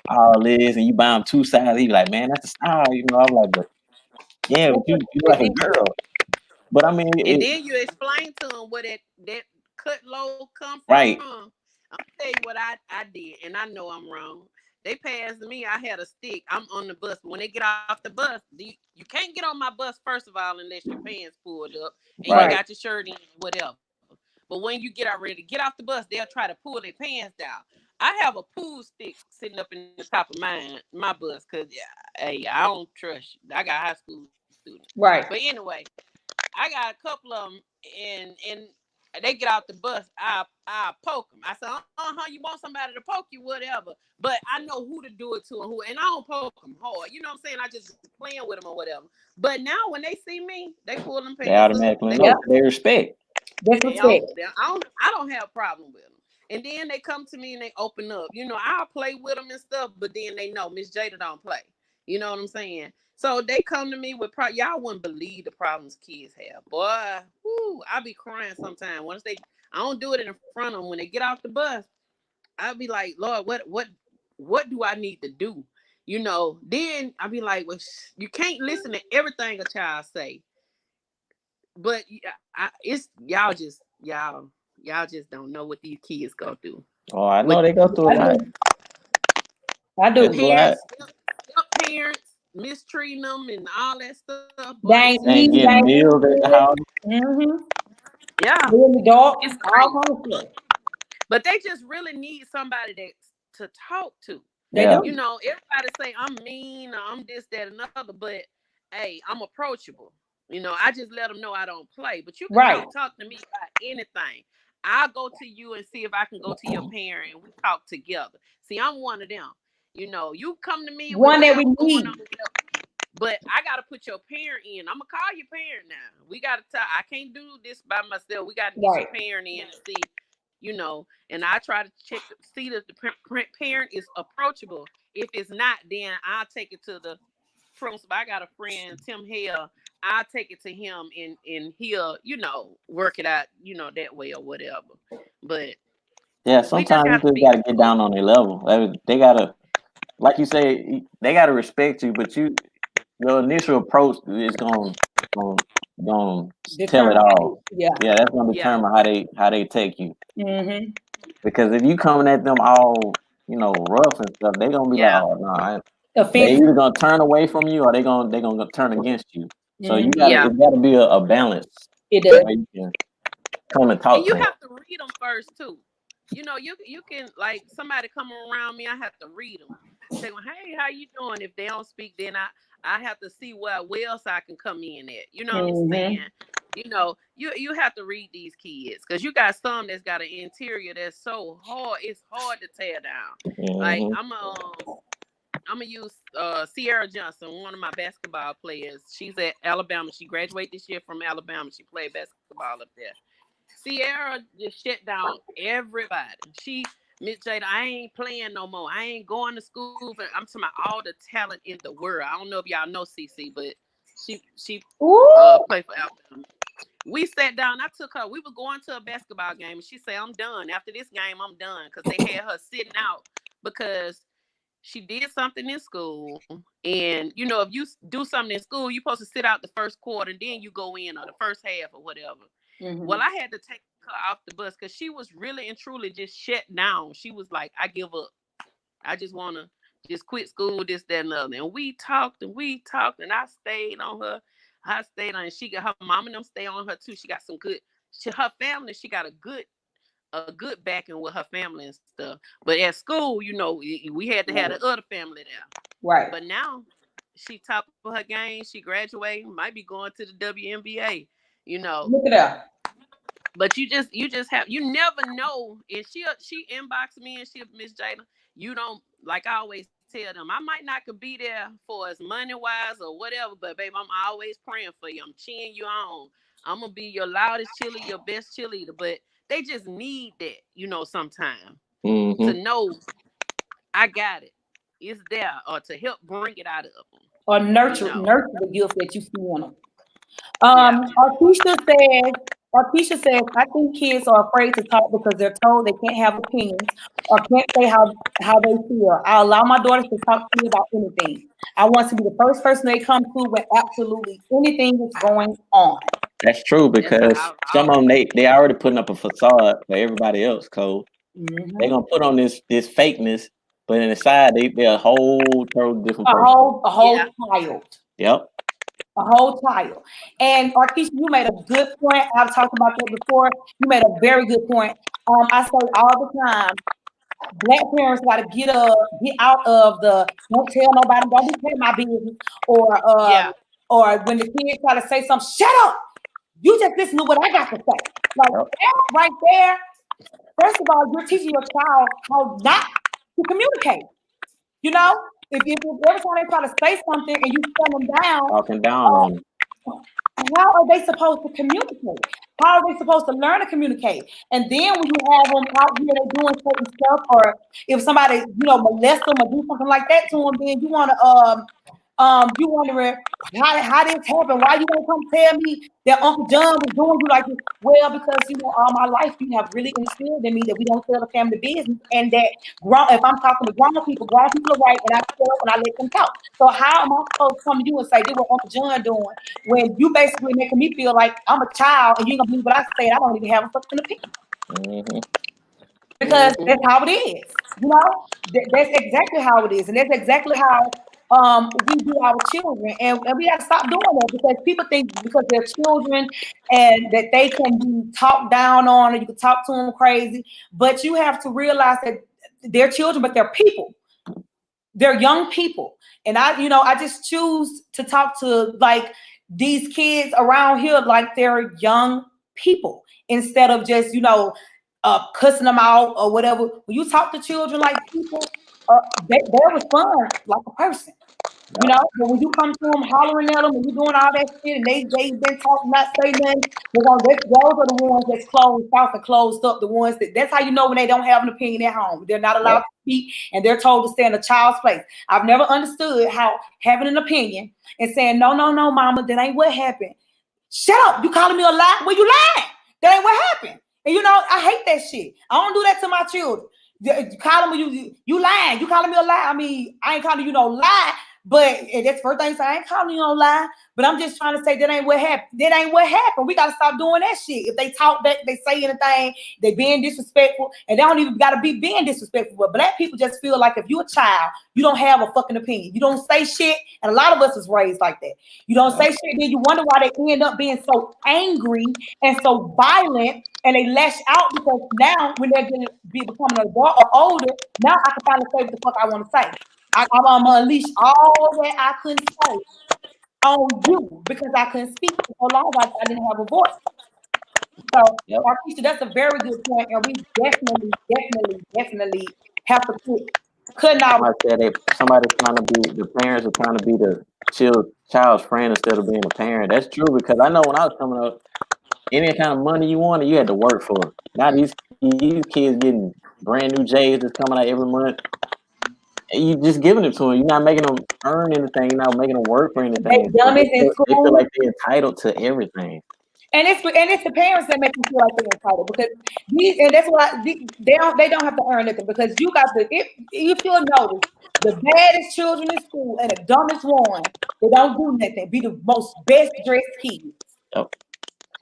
all this, and you buy them 2 sizes. He be like, man, that's the style, you know. I'm like, but yeah, but you like a girl. But I mean, and then you explain to them where that cut low come from. Right. I'll tell you what I did, and I know I'm wrong. They passed me. I had a stick. I'm on the bus. When they get off the bus, you can't get on my bus, first of all, unless your pants pulled up and you got your shirt in, whatever. But when you get out ready to get off the bus, they'll try to pull their pants down. I have a pool stick sitting up in the top of my bus because, hey, I don't trust you. I got high school students. Right. But anyway, I got a couple of them, and they get out the bus, I poke them. I said, you want somebody to poke you, whatever. But I know who to do it to and I don't poke them hard. You know what I'm saying? I just playing with them or whatever. But now when they see me, they pull them pants. They automatically know. They respect. I don't have a problem with them. And then they come to me and they open up. You know, I'll play with them and stuff, but then they know Miss Jada don't play. You know what I'm saying? So they come to me with y'all wouldn't believe the problems kids have. Boy, I be crying sometimes. I don't do it in front of them. When they get off the bus, I'll be like, Lord, what do I need to do? You know, then I'll be like, well, you can't listen to everything a child say. But it's y'all just don't know what these kids go through. Oh, I know they go through a lot. I do. Parents mistreating them and all that stuff. They ain't getting meals at the house. Mm-hmm. Yeah. In the dark. It's crazy. But they just really need somebody to talk to. They do. You know, everybody say I'm mean or I'm this, that, and other, but hey, I'm approachable. You know, I just let them know I don't play. But you can Right. come talk to me about anything. I'll go to you and see if I can go to your parent and we talk together. See, I'm one of them. You know, you come to me with One that we whatever need. going on, but I gotta put your parent in. I'm gonna call your parent now. We gotta talk. I can't do this by myself. We gotta get Right. your parent in and see, you know. And I try to check, see that the parent is approachable. If it's not, then I'll take it to the principal. I got a friend, Tim Hale. I'll take it to him and he'll, you know, work it out, you know, that way or whatever. But Yeah, we just sometimes you have to just be gotta get down on their level. They gotta, like you say, they gotta respect you, but your initial approach is gonna tell it Determine. all. Yeah. Yeah, that's gonna Yeah. determine how they take you. Mm-hmm. Because if you coming at them all, you know, rough and stuff, they gonna be Yeah. like, oh no, they Offensive. either gonna turn away from you or they gonna turn against you. So you Mhm. gotta Yeah. it gotta be a balance It does. where you can come and And talk you to them. have to read them first too. You know, you can, like, somebody come around me, I have to read them. Say, well, hey, how you doing? If they don't speak, then I have to see where else I can come in at. You know what I'm saying? You know, you have to read these kids because you got some that's got an interior that's so hard. It's hard to tear down. Like Mhm. I'm gonna use Sierra Johnson, one of my basketball players. She's at Alabama. She graduated this year from Alabama. She played basketball up there. Sierra just shut down everybody. Miss Jada, I ain't playing no more. I ain't going to school. I'm talking about all the talent in the world. I don't know if y'all know CC, but she played for Alabama. We sat down. I took her. We were going to a basketball game, and she said, "I'm done. After this game, I'm done." Because they had her sitting out because she did something in school. And you know, if you do something in school, you're supposed to sit out the first quarter, and then you go in, or the first half, or whatever. Mm-hmm. Well, I had to take her off the bus because she was really and truly just shut down. She was like, I give up. I just want to just quit school, this, that, and the other. And we talked, and I stayed on her. And she got her mom and them stay on her too. She got some good, her family, she got a good backing with her family and stuff. But at school, you know, we had to have the other family there. Right. But now she top of her game. She graduated, might be going to the WNBA, you know. Look at that. But you never know. And she inboxed me and she, Miss Jada, you don't, like I always tell them, I might not could be there for us money wise or whatever, but babe, I'm always praying for you. I'm cheering you on. I'm gonna be your loudest cheerleader, your best cheerleader. But they just need that, you know, sometimes to know I got it. It's there, or to help bring it out of them. Or nurture the gift that you see in them. Arkeisha says, I think kids are afraid to talk because they're told they can't have opinions or can't say how they feel. I allow my daughters to talk to me about anything. I want to be the first person they come to when absolutely anything is going on. That's true because some of them they already putting up a facade for everybody else, Cole. Mm-hmm. They're gonna put on this fakeness, but inside they're a whole totally different person. A whole child. Yep. A whole child. And Arkeisha, you made a good point. I've talked about that before. You made a very good point. I say all the time, Black parents got to get out of the don't tell nobody, don't be my business, or when the kids try to say something, shut up. You just listen to what I got to say. Like that right there. First of all, you're teaching your child how not to communicate. You know, if every time they try to say something and you shut them down, talking down on them. How are they supposed to communicate? How are they supposed to learn to communicate? And then when you have them out here, they're doing certain stuff, or if somebody, molest them or do something like that to them, then you want to, you wondering how this happened? Why you gonna come tell me that Uncle John was doing you like this? Well, because all my life you have really instilled in me that we don't tell the family business, and that if I'm talking to grown people are right, and I tell them and I let them talk. So how am I supposed to come to you and say this what Uncle John doing when you basically making me feel like I'm a child and you gonna believe what I say? I don't even have a fucking opinion. Mm-hmm. Because that's how it is. That's exactly how it is, and that's exactly how we do our children, and we got to stop doing that because people think because they're children and that they can be talked down on, or you can talk to them crazy. But you have to realize that they're children, but they're people. They're young people, and I just choose to talk to these kids around here like they're young people instead of just, cussing them out or whatever. When you talk to children like people, they respond like a person. But when you come to them hollering at them and you doing all that shit and they've been talking, not saying nothing, those are the ones that's closed off and closed up. The ones that's how you know when they don't have an opinion at home. They're not allowed to speak and they're told to stay in a child's place. I've never understood how having an opinion and saying, no, mama, that ain't what happened. Shut up. You calling me a lie? Well, you lying. That ain't what happened. And I hate that shit. I don't do that to my children. You calling me, you lying. You calling me a lie. I mean, I ain't calling you no lie. But that's the first thing. So I ain't calling you no lie. But I'm just trying to say that ain't what happened. That ain't what happened. We gotta stop doing that shit. If they talk back, they say anything, they being disrespectful, and they don't even gotta be being disrespectful. But black people just feel like if you're a child, you don't have a fucking opinion. You don't say shit, and a lot of us is raised like that. You don't say shit, then you wonder why they end up being so angry and so violent, and they lash out because now when they're gonna be becoming an adult or older, now I can finally say what the fuck I want to say. I'm gonna unleash all that I couldn't say on you because I couldn't speak for so long. I didn't have a voice. So, Arkeisha, that's a very good point, and we definitely have to put cutting out. Somebody's trying to be, the parents are trying to be the child's friend instead of being a parent. That's true because I know when I was coming up, any kind of money you wanted, you had to work for it. Now these kids getting brand new J's that's coming out every month. You just giving it to them. You're not making them earn anything. You're not making them work for anything. They feel like they're entitled to everything. And it's the parents that make them feel like they're entitled because that's why they don't have to earn nothing because you got if you'll notice the baddest children in school and the dumbest ones, they don't do nothing. Be the most best dressed kids. Yep.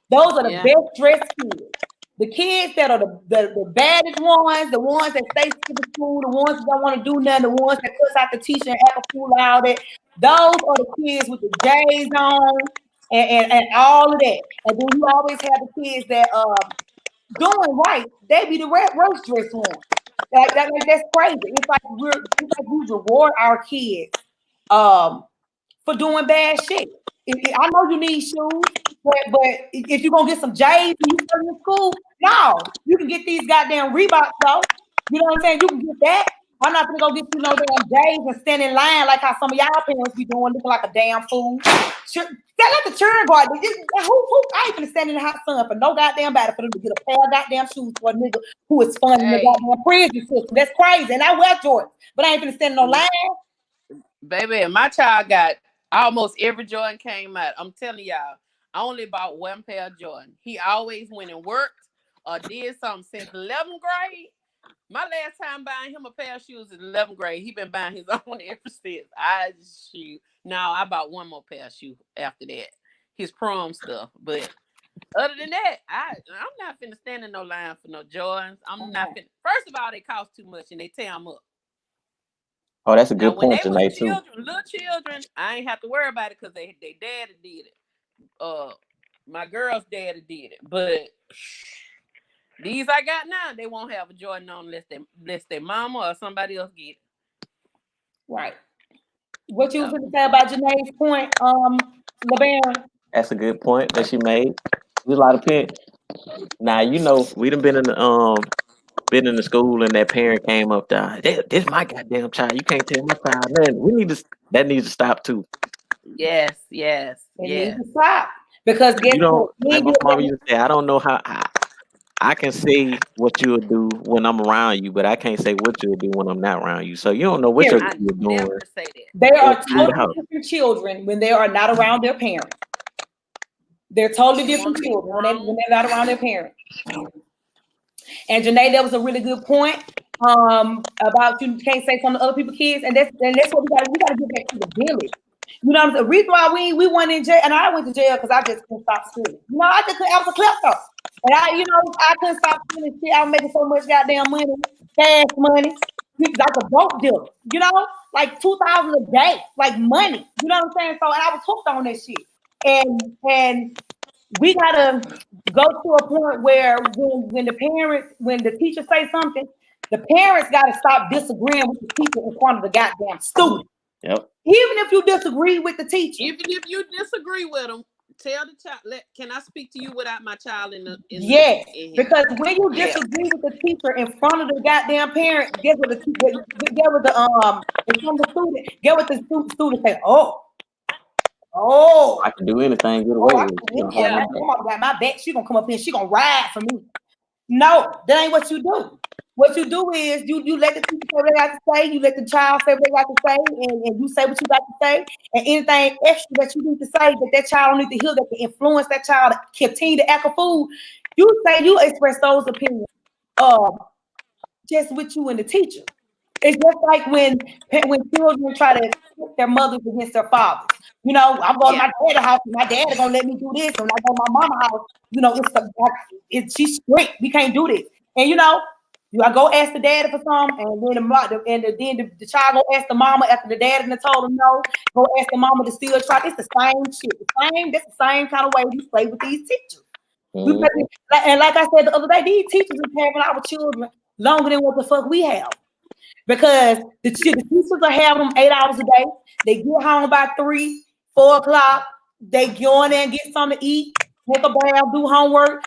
Those are the best dressed kids. The kids that are the baddest ones, the ones that stay to the school, the ones that don't want to do nothing, the ones that cuss out the teacher and act a fool out it. Those are the kids with the J's on and all of that. And then you always have the kids that doing right. They be the worst dressed ones. That's crazy. It's like we reward our kids for doing bad shit. I know you need shoes, but if you're gonna get some J's and you start in school, no, you can get these goddamn Reeboks though. You know what I'm saying? You can get that. I'm not gonna go get you no damn J's and stand in line like how some of y'all parents be doing, looking like a damn fool. That like the churn guard. I ain't gonna stand in the hot sun for no goddamn body for them to get a pair of goddamn shoes for a nigga who is funding the goddamn prison system. That's crazy. And I wear Jordans, but I ain't gonna stand in no line. Baby, my child got almost every Jordan came out. I'm telling y'all, I only bought one pair of Jordan. He always went and worked or did something since 11th grade. My last time buying him a pair of shoes in 11th grade, he been buying his own ever since. Now I bought one more pair of shoes after that. His prom stuff. But other than that, I'm not finna stand in no line for no Jordans. I'm not finna. First of all, they cost too much and they tear them up. Oh, that's a good point tonight too. Little children, I ain't have to worry about it because they daddy did it. My girl's daddy did it, but these I got now, they won't have a Jordan on unless their mama or somebody else get it. Right. What you was going to say about Janae's point, LeBaron? That's a good point that she made. There's a lot of parents. Now we done been in the school and that parent came up there. This my goddamn child. You can't tell my child nothing. That needs to stop too. Yes. It needs to stop because like my mom used to say, I don't know how I can say what you'll do when I'm around you, but I can't say what you'll do when I'm not around you. So you don't know what you're doing. Never say that. They are totally different children when they are not around their parents. They're totally different children when they're not around their parents. And Janae, that was a really good point about you can't say something to other people's kids, and that's what we got to get back to the village. You know what I'm saying? The reason why we went in jail, and I went to jail because I just couldn't stop stealing. I was a klepto. And I couldn't stop stealing shit. I was making so much goddamn money, cash money. Like a dope dealer, like $2,000 a day, like money. You know what I'm saying? So, and I was hooked on that shit. And we gotta go to a point where when the teacher say something, the parents gotta stop disagreeing with the teacher in front of the goddamn student. Yep. Even if you disagree with the teacher. Even if you disagree with them, tell the child. Can I speak to you without my child in the? Yes, in because when you disagree with the teacher in front of the goddamn parent, guess what in front of the student, get what the student say? Oh, I can do anything. Get away with it. Yeah. my mama got my back. She gonna come up here. She gonna ride for me. No, that ain't what you do. What you do is you let the teacher say what they got to say. You let the child say what they got to say, and you say what you got to say. And anything extra that you need to say that child don't need to hear that can influence that child to continue to act a fool, you say you express those opinions. Just with you and the teacher. It's just like when children try to put their mothers against their fathers. You know, I'm going to my dad's house, and my dad is gonna let me do this. And when I go to my mama's house, you know, she's strict. We can't do this. And you know, I go ask the daddy for something, and then the child go ask the mama after the daddy and told them no. Go ask the mama to still try. It's the same shit. That's the same kind of way we play with these teachers. Mm-hmm. And like I said the other day, these teachers are having our children longer than what the fuck we have. Because the teachers are having them 8 hours a day. They get home by 3, 4 o'clock. They go in there and get something to eat, take a bath, do homework.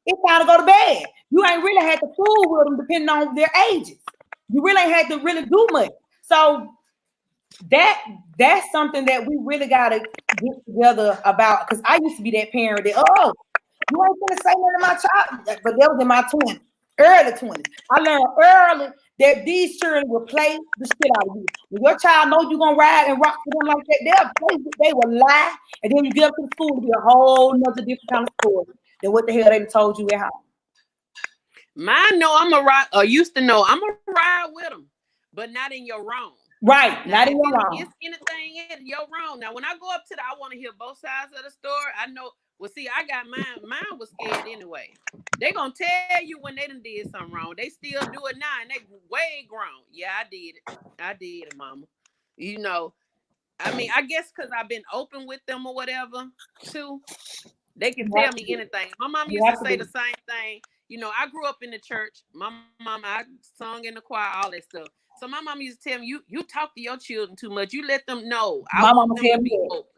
It's time to go to bed. You ain't really had to fool with them depending on their ages. You really ain't had to really do much. So that's something that we really gotta get together about. Because I used to be that parent that, you ain't gonna say nothing to my child, but that was in my 20s, early 20s. I learned early that these children will play the shit out of you. When your child knows you're gonna ride and rock for them like that, they will lie, and then you get up to the school to be a whole nother different kind of story than what the hell they told you at home. Mine know I'm a ride, or used to know I'm a ride with them, but not in your wrong. Right, now, not in your wrong. It's anything in your wrong. Now, when I go up to I want to hear both sides of the story. I know. Well, see, I got mine. Mine was scared anyway. They gonna tell you when they done did something wrong. They still do it now, and they way grown. Yeah, I did it. I did it, mama. You know, I mean, I guess because I've been open with them or whatever, too. They can tell me anything. My mom used to say the same thing. You know, I grew up in the church. My mama, I sung in the choir, all that stuff. So my mom used to tell me, you talk to your children too much. You let them know. I want them to be open.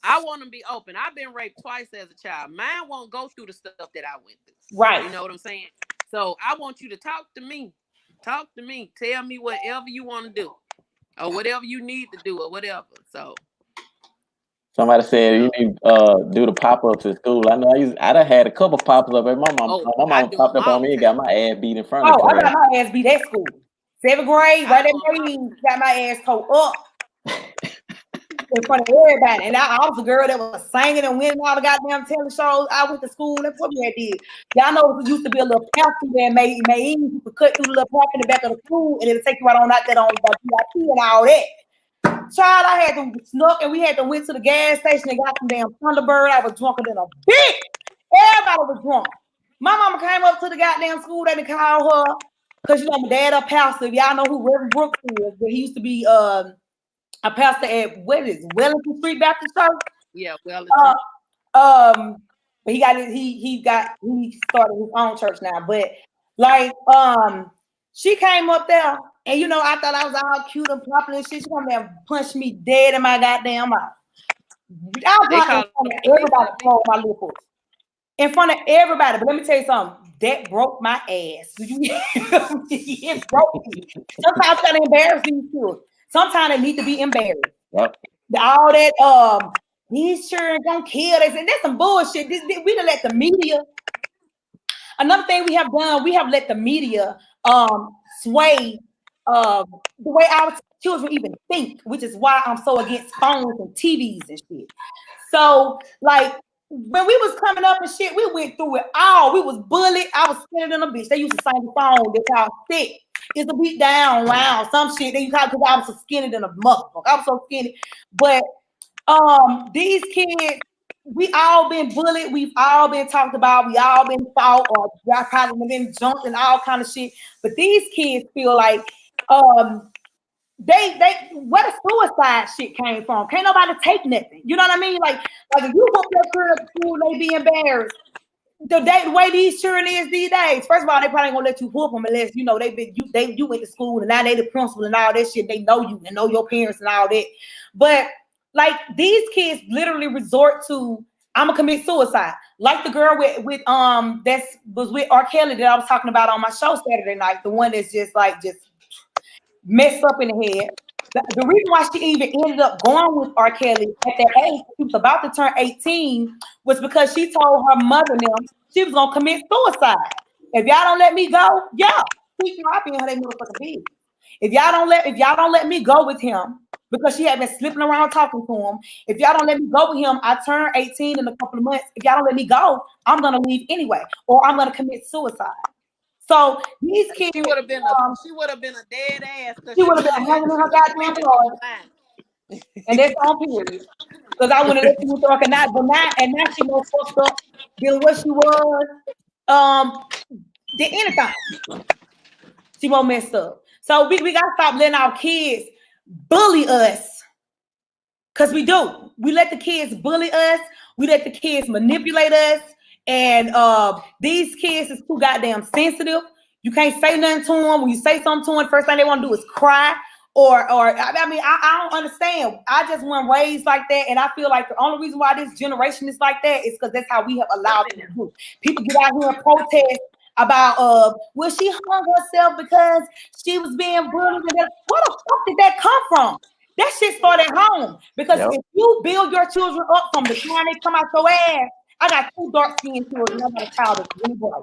I want them to be open. I've been raped twice as a child. Mine won't go through the stuff that I went through. Right. You know what I'm saying? So I want you to talk to me. Talk to me. Tell me whatever you want to do, or whatever you need to do, or whatever. So somebody said you need do the pop-ups at school. I know I done had a couple pop-ups up at my mom. My mom popped up on me and got my ass beat in front of the class. I got my ass beat at school. 7th grade, right at me, got my ass towed up in front of everybody. And I was a girl that was singing and winning all the goddamn talent shows. I went to school. That's what we had did. Y'all know it used to be a little path through there, made easy. You could cut through the little path in the back of the school, and it'll take you right on out there on the VIP and all that. Child, I had to snuck, and we had to went to the gas station and got some damn Thunderbird. I was drunker than a bitch. Everybody was drunk. My mama came up to the goddamn school. They didn't call her because you know my dad a pastor. If y'all know who Reverend Brooks is, but he used to be a pastor at Wellington Street Baptist Church. Yeah, Wellington. But he started his own church now. But like she came up there. And you know, I thought I was all cute and popular and shit. She come there and punched me dead in my goddamn mouth. I was in front of everybody told my little folks. In front of everybody. But let me tell you something. That broke my ass. It broke me. Sometimes I gotta embarrass these children. Sometimes they need to be embarrassed. Yep. All that these children don't kill. They said that's some bullshit. We done let the media. Another thing we have done, we have let the media sway the way our children even think, which is why I'm so against phones and TVs and shit. So, like, when we was coming up and shit, we went through it all. We was bullied. I was skinnier than a bitch. They used to sing the song they called Thick. It's a beat down, wow, some shit. They called because I was so skinny than a motherfucker. I was so skinny. But these kids, we all been bullied. We've all been talked about. We all been fought or probably been jumped and all kind of shit. But these kids feel like they where the suicide shit came from. Can't nobody take nothing. You know what I mean? Like if you whoop your kid at school, they be embarrassed. the way these children is these days. First of all, they probably ain't gonna let you whoop them unless you know you went to school and now they the principal and all that shit. They know you and know your parents and all that. But like these kids literally resort to, I'm gonna commit suicide. Like the girl with that was with R. Kelly that I was talking about on my show Saturday night. The one that's just messed up in the head. The reason why she even ended up going with R. Kelly at that age, she was about to turn 18, was because she told her mother now she was gonna commit suicide. If y'all don't let me go, yeah, keep you happy in her motherfucking business. If y'all don't let me go with him, because she had been slipping around talking to him. If y'all don't let me go with him, I turn 18 in a couple of months. If y'all don't let me go, I'm gonna leave anyway, or I'm gonna commit suicide. So these kids, she would have been a dead ass. She would have been hanging in her goddamn clothes. And that's on period. Because I wouldn't let you talk and now she more fucked up than what she was than anything. She more messed up. So we gotta stop letting our kids bully us. Cause we do. We let the kids bully us, we let the kids manipulate us, and these kids is too goddamn sensitive. You can't say nothing to them. When you say something to them, first thing they want to do is cry. I don't understand. I just wasn't raised like that, and I feel like the only reason why this generation is like that is because that's how we have allowed them to do. People get out here and protest about well, she hung herself because she was being bullied. Where the fuck did that come from? That shit started at home. Because if you build your children up from the time they come out your ass, I got 2 dark-skinned children. I got a child that's really bright.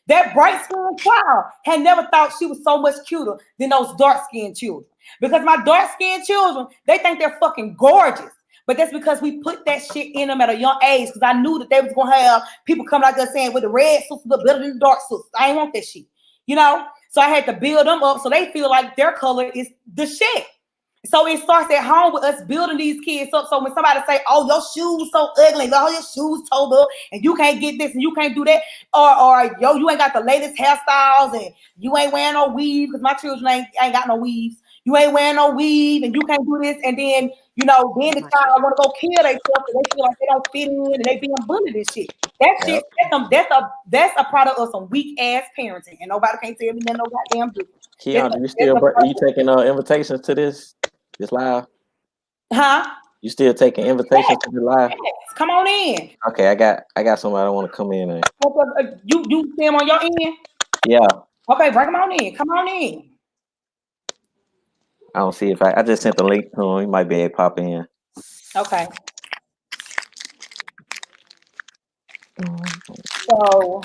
That bright-skinned child had never thought she was so much cuter than those dark-skinned children. Because my dark-skinned children, they think they're fucking gorgeous. But that's because we put that shit in them at a young age. Because I knew that they was going to have people coming out there saying, with the red sisters look better than the dark sisters. I ain't want that shit. You know? So I had to build them up so they feel like their color is the shit. So it starts at home with us building these kids up. So when somebody say, "Oh, your shoes so ugly, oh, your shoes toed up, and you can't get this and you can't do that," or yo, you ain't got the latest hairstyles and you ain't wearing no weave, because my children ain't got no weaves. You ain't wearing no weave and you can't do this, and then then the child want to go kill themselves because they feel like they don't fit in and they being bullied and shit. That shit, that's a product of some weak ass parenting, and nobody can't tell me nothing no goddamn different. Keon, are you taking invitations to this live? Huh? You still taking invitations to the live? Yes. Come on in. Okay, I got somebody I want to come in and you see them on your end? Yeah. Okay, bring them on in. Come on in. I don't see if I just sent the link to him. He might be able to pop in. Okay. So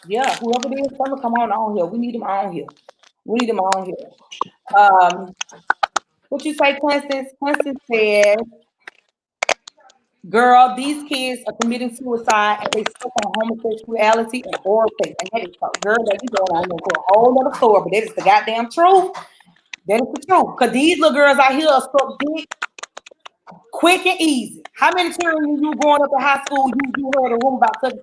yeah, whoever it is, come on here. We need them on here. What you say, Constance? Constance said, "Girl, these kids are committing suicide and they stuck on homosexuality and oral sex." And that is so, girl, that you going on to a whole other story, but that is the goddamn truth. That is the truth. Because these little girls out here are suck dick quick and easy. How many children you growing up in high school, you heard a room about such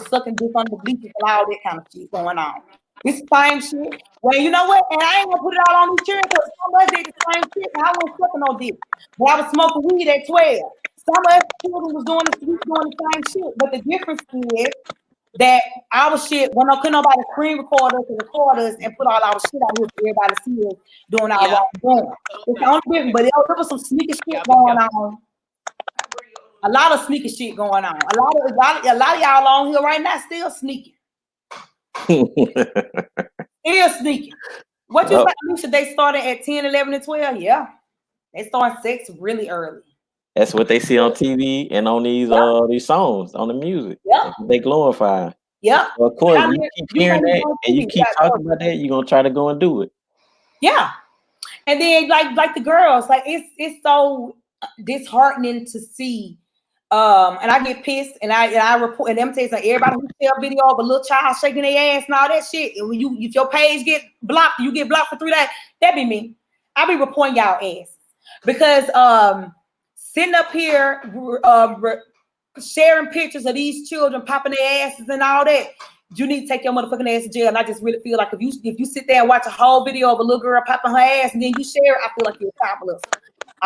sucking dick on the bleachers and all that kind of shit going on? It's the same shit. Well, you know what? And I ain't gonna put it all on these children because some of us did the same shit. I wasn't sucking no dick. But I was smoking weed at 12. Some of us children was doing the same shit. But the difference is that our shit, when couldn't nobody screen record us and record us and put all our shit out here for everybody to see us doing our wrong. It's the only difference. But there was some sneaky shit going on. A lot of sneaky shit going on. A lot of y'all on here right now still sneaking. Still sneaking. What you say, Alicia? They started at 10, 11, and 12? Yeah. They start sex really early. That's what they see on TV and on these songs, on the music. Yeah. They glorify. Yeah. So of course, you keep hearing that and you keep talking about that, you're gonna try to go and do it. Yeah. And then like the girls, like it's so disheartening to see. And I get pissed and I report, and them takes like everybody who share a video of a little child shaking their ass and all that shit. And when if your page get blocked, you get blocked for 3 days. That be me. I be reporting y'all ass because sitting up here sharing pictures of these children popping their asses and all that, you need to take your motherfucking ass to jail. And I just really feel like if you sit there and watch a whole video of a little girl popping her ass and then you share it, I feel like you're a child molester.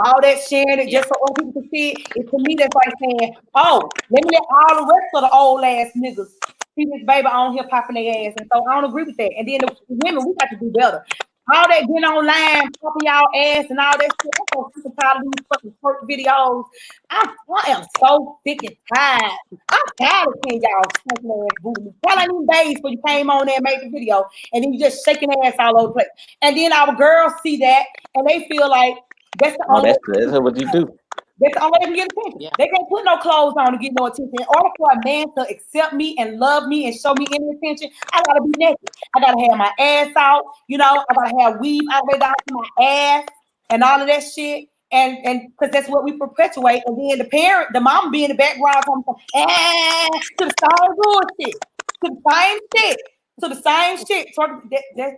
all that sharing it just so other people can see it, to me, that's like saying, oh, let me let all the rest of the old ass niggas see this baby on here popping their ass. And so I don't agree with that. And then the women, we got to do better. All that getting online, popping y'all ass and all that shit. I'm so sick and tired of these fucking twerk videos. I am so sick and tired. I'm tired of seeing y'all fucking ass booty. Probably ain't even days before you came on there and made the video, and then you just shaking ass all over the place. And then our girls see that and they feel like that's the only That's what you do. That's the only way they can get attention. Yeah. They can't put no clothes on to get no attention. In order for a man to accept me and love me and show me any attention, I gotta be naked. I gotta have my ass out, you know, I gotta have weave all the way down to my ass and all of that shit. And because that's what we perpetuate. And then the mom be in the background talking to the same bullshit, to the same shit, to the same shit. So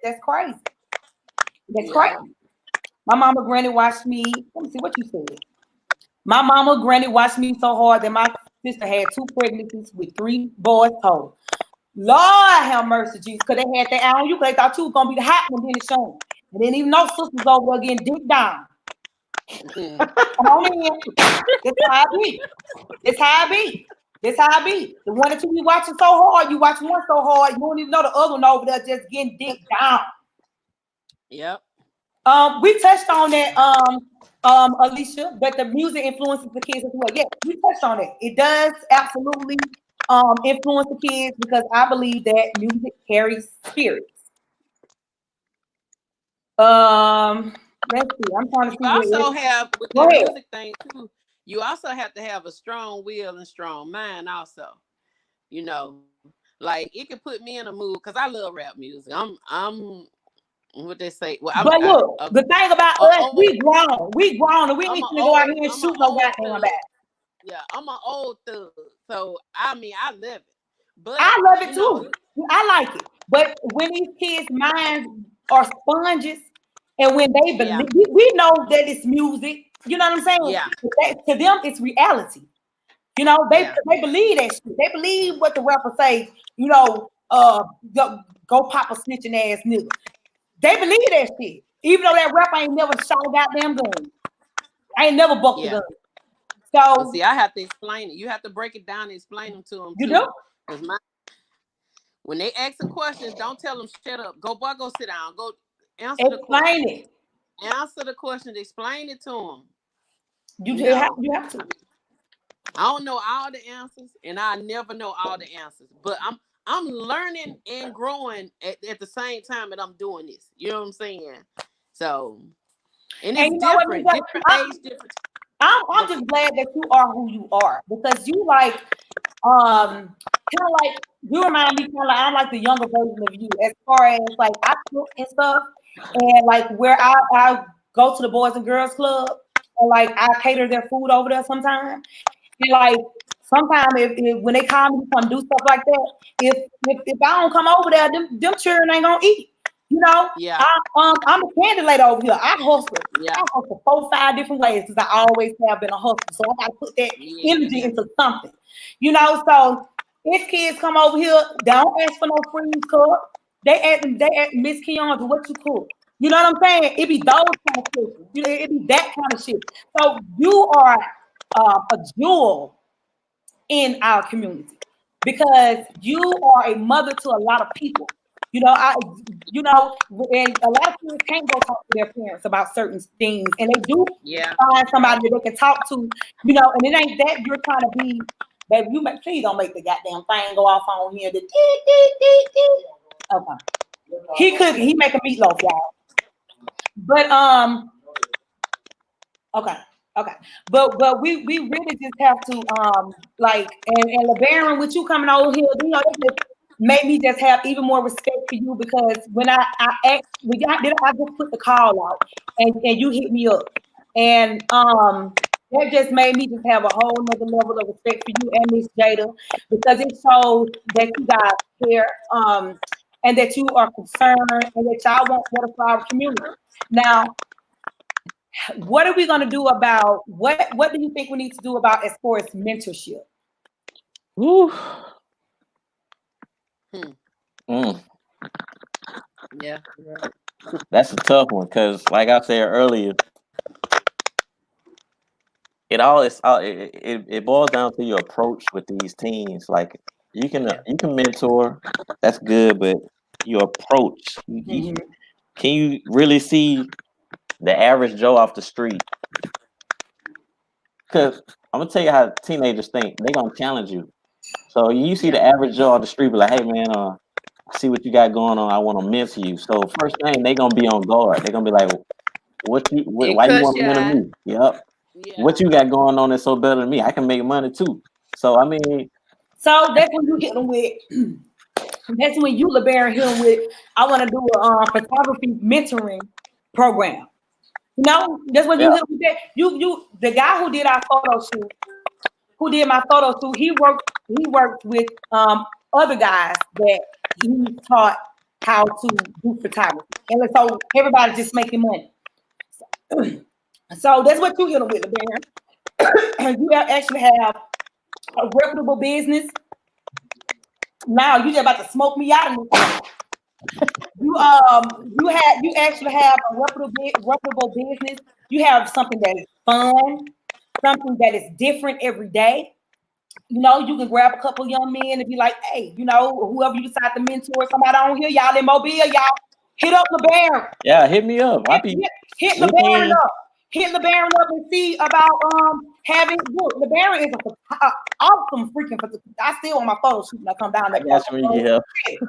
that's crazy. That's crazy. My mama granny watched me. Let me see what you said. My mama granny watched me so hard that my sister had 2 pregnancies with 3 boys total. Lord have mercy, Jesus, because they had that eye on you because they thought you was gonna be the hot one in the show. And didn't even know sisters over there getting dick down. Come on in. That's how I be. That's how I be. That's how I be. The one that you be watching so hard, you watch one so hard, you don't even know the other one over there just getting dick down. Yep. We touched on that, Alicia, that the music influences the kids as well. Yeah, we touched on it. It does absolutely influence the kids because I believe that music carries spirits. Let's see. I'm trying to see. You also have with Go that ahead. music thing too. You also have to have a strong will and strong mind. Also, you know, like it could put me in a mood because I love rap music. I'm what they say. Well, But look, the thing about us, we grown, and we need to go out here and shoot no goddamn back. Yeah, I'm an old thug, so I mean, I love it. But I love it you too. I like it. But when these kids' minds are sponges, and when they believe, we know that it's music. You know what I'm saying? Yeah. To them, it's reality. You know, they believe that shit. They believe what the rapper say. You know, go pop a snitching ass nigga. They believe that shit. Even though that rapper ain't never shot a goddamn gun. I ain't never bucked a gun. So but see, I have to explain it. You have to break it down and explain them to them. You too. do? Because when they ask a question, don't tell them shut up. Go sit down. Go answer the question. Explain it. Answer the question. Explain it to them. You have to. I don't know all the answers, and I never know all the answers. But I'm learning and growing at the same time that I'm doing this. You know what I'm saying? So, and it's different age different. I'm just glad that you are who you are because you like kind of like you remind me kind of like I'm like the younger version of you as far as like I cook and stuff and like where I go to the Boys and Girls Club and like I cater their food over there sometimes and like sometimes if when they call me to come do stuff like that if I don't come over there them children ain't gonna eat. You know, yeah. I'm a candy lady over here. I hustle. Yeah. I hustle 4-5 different ways because I always have been a hustler. So I gotta put that energy into something. You know, so if kids come over here, don't ask for no freeze cup. They ask Miss Keonda, what you cook? You know what I'm saying? It be those kind of questions. You know, it be that kind of shit. So you are a jewel in our community because you are a mother to a lot of people. You know, and a lot of kids can't go talk to their parents about certain things, and they do find somebody that they can talk to. You know, and it ain't that you're trying to be, baby. Please don't make the goddamn thing go off on here. Okay, he make a meatloaf, y'all. But okay, but we really just have to like and LeBaron with you coming over here, you know, they just made me just have even more respect for you because when I just put the call out and you hit me up and that just made me just have a whole nother level of respect for you and Miss Jada because it shows that you guys care and that you are concerned and that y'all want better for our community. Now, what are we going to do about what do you think we need to do about as far as mentorship? Woo. Yeah. That's a tough one because, like I said earlier, it boils down to your approach with these teens. Like you can mentor, that's good, but your approach, can you really see the average Joe off the street? Because I'm gonna tell you how teenagers think. They're gonna challenge you. So you see the average Joe off the street, be like, "Hey man, I see what you got going on. I want to mentor you." So first thing, they gonna be on guard. They're gonna be like, why you want to mentor me? Yep. Yeah. What you got going on that's so better than me? I can make money too. So I mean, so that's when you hit them with. That's when you, LeBaron, hit them with. I want to do a photography mentoring program. No, that's what you hit with that. You, the guy who did our photo shoot, who did my photo shoot, he worked with other guys that he taught how to do photography, and so everybody's just making money. So that's what you hit them with, LeBaron. You actually have a reputable business. Now you just about to smoke me out of this. You actually have a reputable business. You have something that is fun, something that is different every day. You know, you can grab a couple young men and be like, hey, you know, whoever you decide to mentor, somebody on here, y'all in Mobile, y'all hit up LeBaron. Yeah, hit me up. Hit LeBaron up. Hit LeBaron up and see about having. Look, LeBaron is an awesome freaking. I still want my photo shoot when I come down there. I got you when you get here.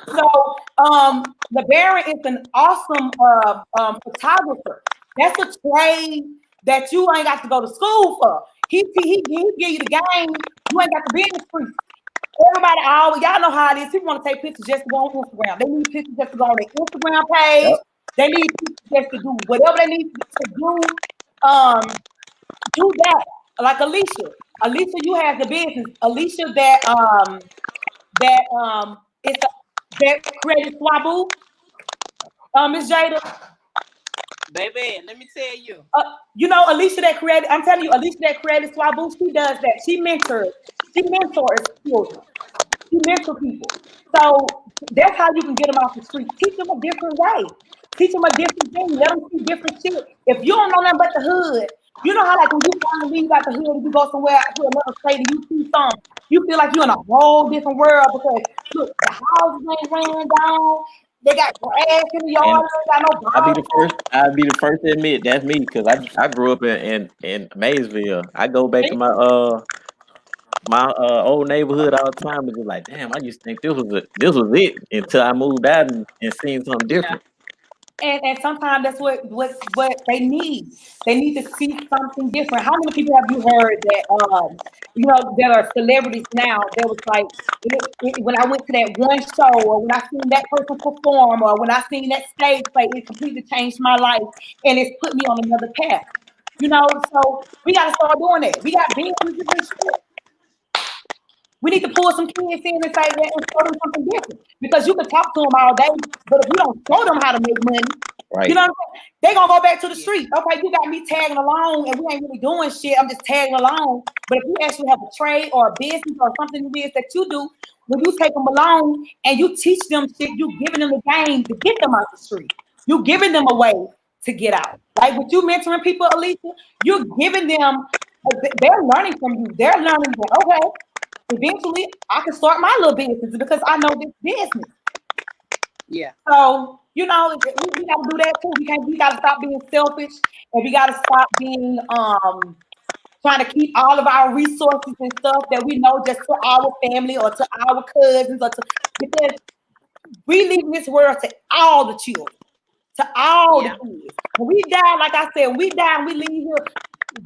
So, LeBaron is an awesome photographer. That's a trade that you ain't got to go to school for. He give you the game. You ain't got to be in the street. Everybody y'all know how it is. People want to take pictures just to go on Instagram. They need pictures just to go on their Instagram page. Yep. They need pictures just to do whatever they need to do. Do that. Like Alicia. Alicia, you have the business. Alicia that created Swaboo. Miss Jada. Baby, let me tell you. You know, Alicia that created, I'm telling you, Alicia that created Swaboo, she does that. She mentors children. She mentors people. So that's how you can get them off the street. Teach them a different way. Teach them a different thing. Let them see different shit. If you don't know nothing but the hood, you know how like when you finally leave out the hood and you go somewhere to another state and you see something, you feel like you're in a whole different world because look, the houses ain't ran down. They got grass in the yard. Got no I'll be the first to admit that's me because I grew up in Maysville. I go back to my old neighborhood all the time and be like, damn, I used to think this was it until I moved out and seen something different. And sometimes that's what they need. They need to see something different. How many people have you heard that that are celebrities now? That was like when I went to that one show, or when I seen that person perform, or when I seen that stage play, it completely changed my life and it's put me on another path. You know, so we got to start doing that. We got businesses and shit. We need to pull some kids in and say that and show them something different. Because you can talk to them all day, but if you don't show them how to make money, right? You know what I'm saying? They're going to go back to the street. Okay, you got me tagging along and we ain't really doing shit. I'm just tagging along. But if you actually have a trade or a business or something it is that you do, when you take them along and you teach them shit, you giving them the game to get them out the street. You giving them a way to get out. Like with you mentoring people, Alicia, you're giving them, they're learning from you. They're learning that, okay, eventually I can start my little business because I know this business. Yeah. So, you know, we got to do that too. We got to stop being selfish and we got to stop being, trying to keep all of our resources and stuff that we know just to our family or to our cousins because we leave this world to all the children, to all the kids. When we die, like I said, we die and we leave here.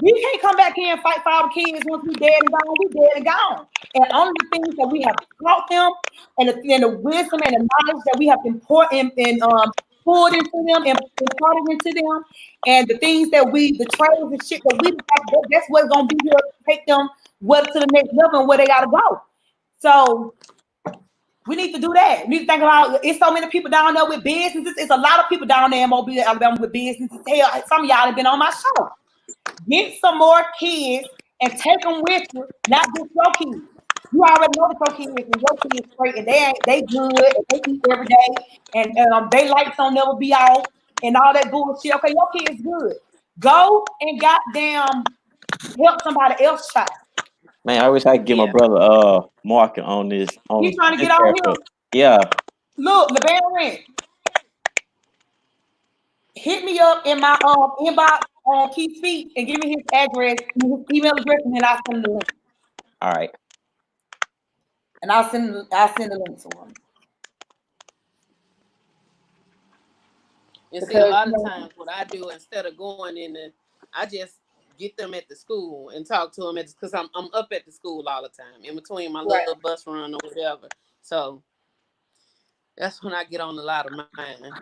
We can't come back here and fight for our kids once we dead and gone. We dead and gone. And only the things that we have taught them and the wisdom and the knowledge that we have poured into them and imparted into them, and the things that the trades and shit that we have, that's what's gonna be here to take them to the next level and where they gotta go. So we need to do that. We need to think about it's so many people down there with businesses. It's a lot of people down there in Mobile, Alabama with businesses. Hell, some of y'all have been on my show. Get some more kids and take them with you, not just your kids. You already know that your kids and your kids straight and they good and they eat every day and they lights don't never be off and all that bullshit. Okay, your kids good. Go and goddamn help somebody else child. Man, I wish I could get my brother Mark on this. He's trying to this get on character. him. Yeah. Look, LeBaron, hit me up in my inbox on Keith's feet and give me his address, his email address, and then I'll send the link. All right. And I'll send the link to him. And see, a lot of times what I do instead of going in the, I just get them at the school and talk to them because I'm up at the school all the time in between my little bus run or whatever. So that's when I get on a lot of mine.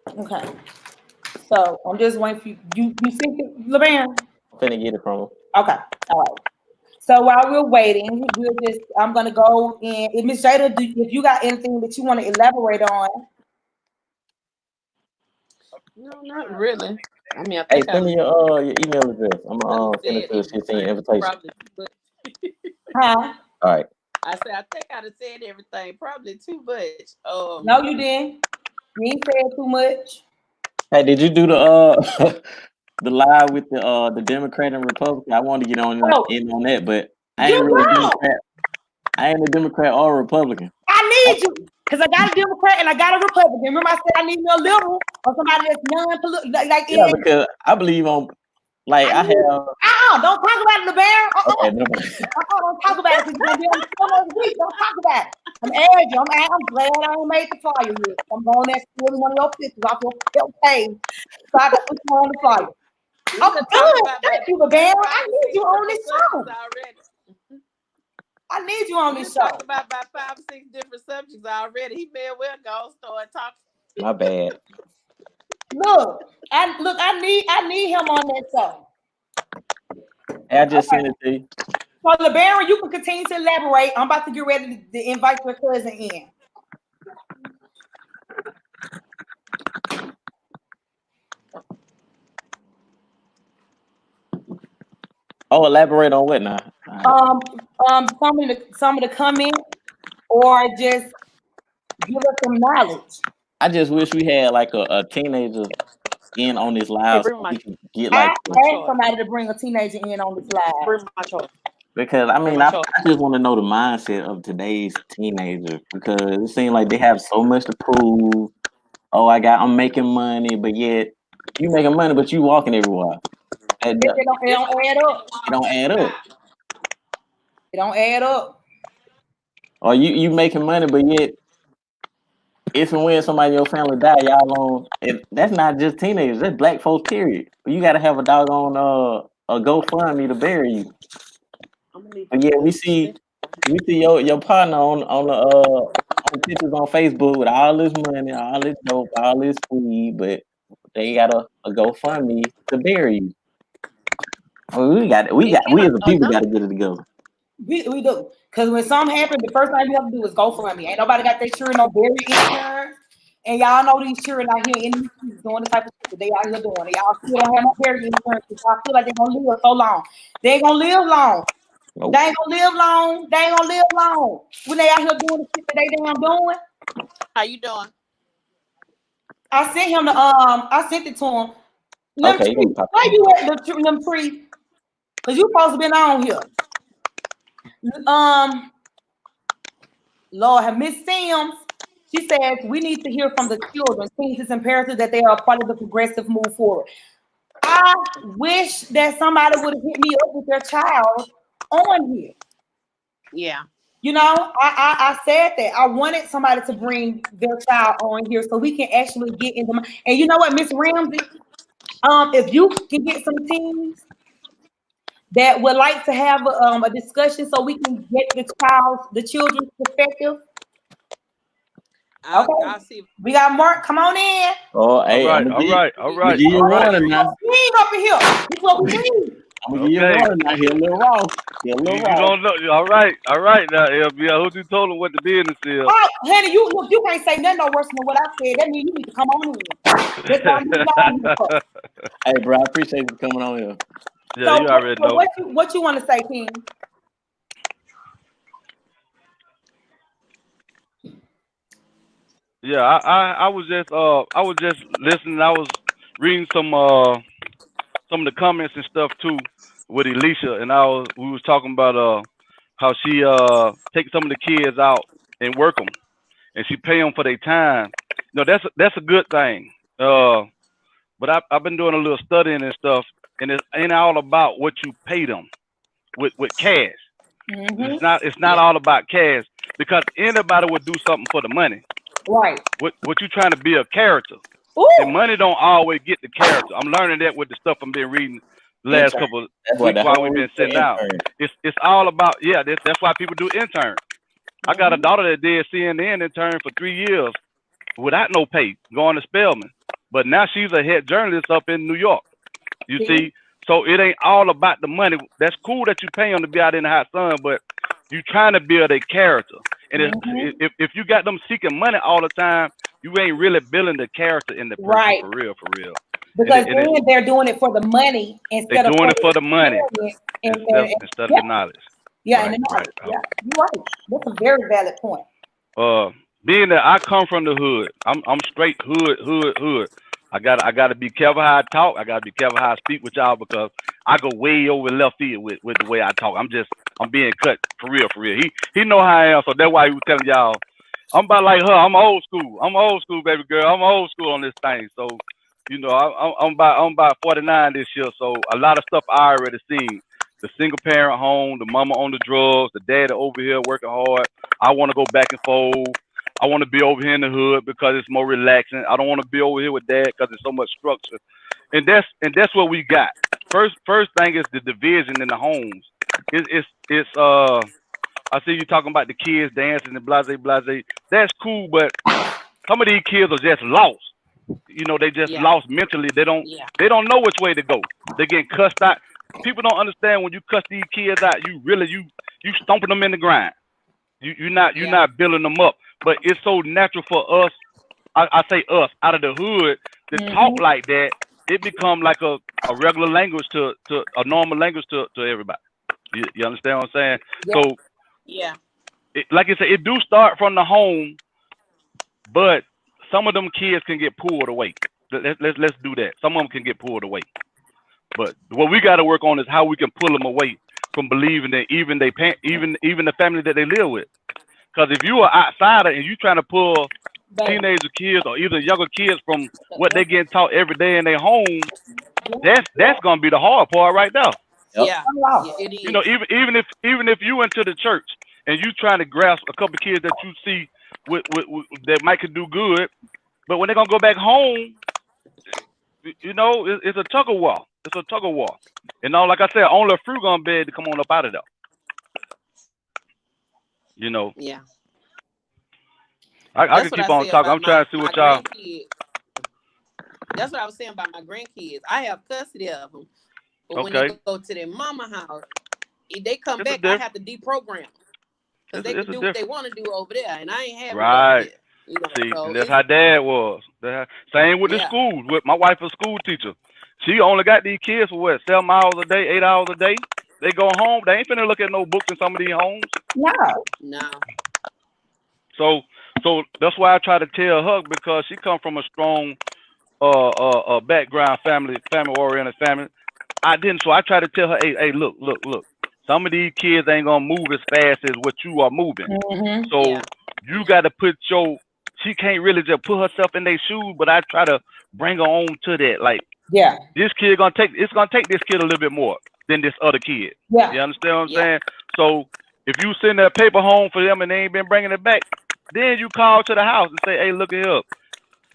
Okay. So I'm just waiting for you. You think it, LeBaron? I'm finna get it from him. Okay. All right. So while we're waiting, I'm gonna go in. Miss Jada, if you got anything that you want to elaborate on. No, not really. I mean, I Hey, think send me your email address. I'm gonna send it to the 16 invitation. Huh? All right. I said I think I'd have said everything. Probably too much. No, you didn't. You ain't said too much. Hey, did you do the the live with the Democrat and Republican? I wanted to get on in on that, but I ain't really a Democrat. I ain't a Democrat or a Republican. I need you because I got a Democrat and I got a Republican. Remember, I said I need me a liberal or somebody that's non-political. Yeah, because I believe on. Like I have. Don't talk about it, LeBaron. Okay, no. Don't talk about it because you're gonna be on the show next week. Don't talk about it. I'm edgy. I'm glad I ain't made the flyer yet. I'm going there stealing one of your pictures off your page, so I got to put you on the flyer. I'm good. Thank you, LeBaron. I need you on this show. I need you on this show. Talked about 5 or 6 different subjects already. He may well go start talking. My bad. Look, I need him on that show. I just sent it to you. So LeBaron, you can continue to elaborate. I'm about to get ready to invite your cousin in. Oh, elaborate on what now? Some of the comments, or just give us some knowledge. I just wish we had like a teenager in on this live. So we can get like. I asked somebody to bring a teenager in on this live. Because I mean, I just want to know the mindset of today's teenager because it seems like they have so much to prove. Oh, I'm making money, but yet you making money, but you walking everywhere. It don't add up. It don't add up. It don't add up. Or you making money, but yet if and when somebody in your family die, y'all on. That's not just teenagers. That's black folks. Period. You got to have a doggone a GoFundMe to bury you. But yeah, we see your partner on pictures on Facebook with all this money, all this dope, all this weed, but they got a GoFundMe to bury you. I mean, we as a people got to get it together. We do, because when something happens, the first thing you have to do is GoFundMe. Ain't nobody got their children on bury insurance, and y'all know these children out here in these streets doing the type of shit that they out here doing. And y'all still don't have no bury insurance because y'all feel like they're gonna live so long. They ain't gonna live long. Nope. They ain't gonna live long. They ain't gonna live long when they out here doing the shit that they damn doing. How you doing? I sent him I sent it to him. Okay. Why you at them tree? Cause you supposed to been on here. Lord, have Miss Sims. She says we need to hear from the children. Since it's imperative that they are a part of the progressive move forward. I wish that somebody would have hit me up with their child on here. Yeah. You know, I said that I wanted somebody to bring their child on here so we can actually get into and you know what, Miss Ramsey, if you can get some teams that would like to have a discussion so we can get the children's perspective. I'll see. We got Mark. Come on in. Oh, hey, all right. We give you warning now. King up in here. That's what we need. I'm gonna give you warning now. He a little raw. You don't know. All right now, LBL. Who you told him what the business is? Oh, honey, you can't say nothing no worse than what I said. That means you need to come on in. Hey, bro, I appreciate you coming on here. Yeah, so, you already know. What you want to say, King? Yeah, I was just listening. I was reading some of the comments and stuff too with Alicia, and we was talking about how she take some of the kids out and work them, and she pay them for their time. You know, that's a good thing. But I've been doing a little studying and stuff, and it ain't all about what you pay them with cash. Mm-hmm. It's not all about cash, because anybody would do something for the money. Right. What you trying to be a character, Ooh. and money don't always get the character. I'm learning that with the stuff I've been reading the last couple of weeks while we've been sitting down. It's all about that's why people do intern. I got a daughter that did CNN intern for 3 years without no pay, going to Spelman. But now she's a head journalist up in New York. You see, so it ain't all about the money. That's cool that you pay them to be out in the hot sun, but you trying to build a character. And if you got them seeking money all the time, you ain't really building the character in the person for real. Because then they're doing it for the money instead of doing it for the money instead of the knowledge. Yeah, and the knowledge. Yeah, you're right. That's a very valid point. Being that I come from the hood, I'm straight hood. I gotta be careful how I talk. I gotta be careful how I speak with y'all, because I go way over left field with the way I talk. I'm being cut for real. He know how I am, so that's why he was telling y'all I'm about like her. I'm old school, baby girl. I'm old school on this thing. So, you know, I'm about 49 this year. So a lot of stuff I already seen. The single parent home, the mama on the drugs, the dad over here working hard. I want to go back and forth. I want to be over here in the hood because it's more relaxing. I don't want to be over here with dad because there's so much structure. And that's what we got. First thing is the division in the homes. It's I see you talking about the kids dancing and blase. That's cool, but some of these kids are just lost. You know, they just lost mentally. They don't know which way to go. They're getting cussed out. People don't understand when you cuss these kids out, you stomping them in the ground. You're not building them up. But it's so natural for us, I say us, out of the hood to talk like that. It become like a regular language to a normal language to everybody. You understand what I'm saying? Yeah. So like I said, it do start from the home, but some of them kids can get pulled away. Let's do that. Some of them can get pulled away. But what we got to work on is how we can pull them away from believing that even the family that they live with. Because if you are outsider and you trying to pull teenager kids or even younger kids from what they getting taught every day in their home, that's gonna be the hard part right there. Yeah, it is. You know, even if you into the church and you trying to grasp a couple of kids that you see with that might could do good, but when they're gonna go back home, you know, it's a tug of war. It's a tug of war. And now, like I said, only a few gonna be able to come on up out of there. You know. Yeah. I can keep on talking. I'm trying to see what y'all. That's what I was saying about my grandkids. I have custody of them, but when they go to their mama house, if they come back, I have to deprogram because they can do what they want to do over there, and I ain't having right. You know, see, so that's how dad was. Same with the schools. With my wife, a school teacher. She only got these kids for what, 7 hours a day, 8 hours a day. They go home. They ain't finna look at no books in some of these homes. No. So that's why I try to tell her, because she come from a strong background, family oriented family. I didn't. So I try to tell her, hey, look. Some of these kids ain't gonna move as fast as what you are moving. So you got to put she can't really just put herself in their shoes, but I try to bring her on to that. Like, this kid it's gonna take this kid a little bit more than this other kid. You understand what I'm saying? So if you send that paper home for them and they ain't been bringing it back, then you call to the house and say, hey, look at here.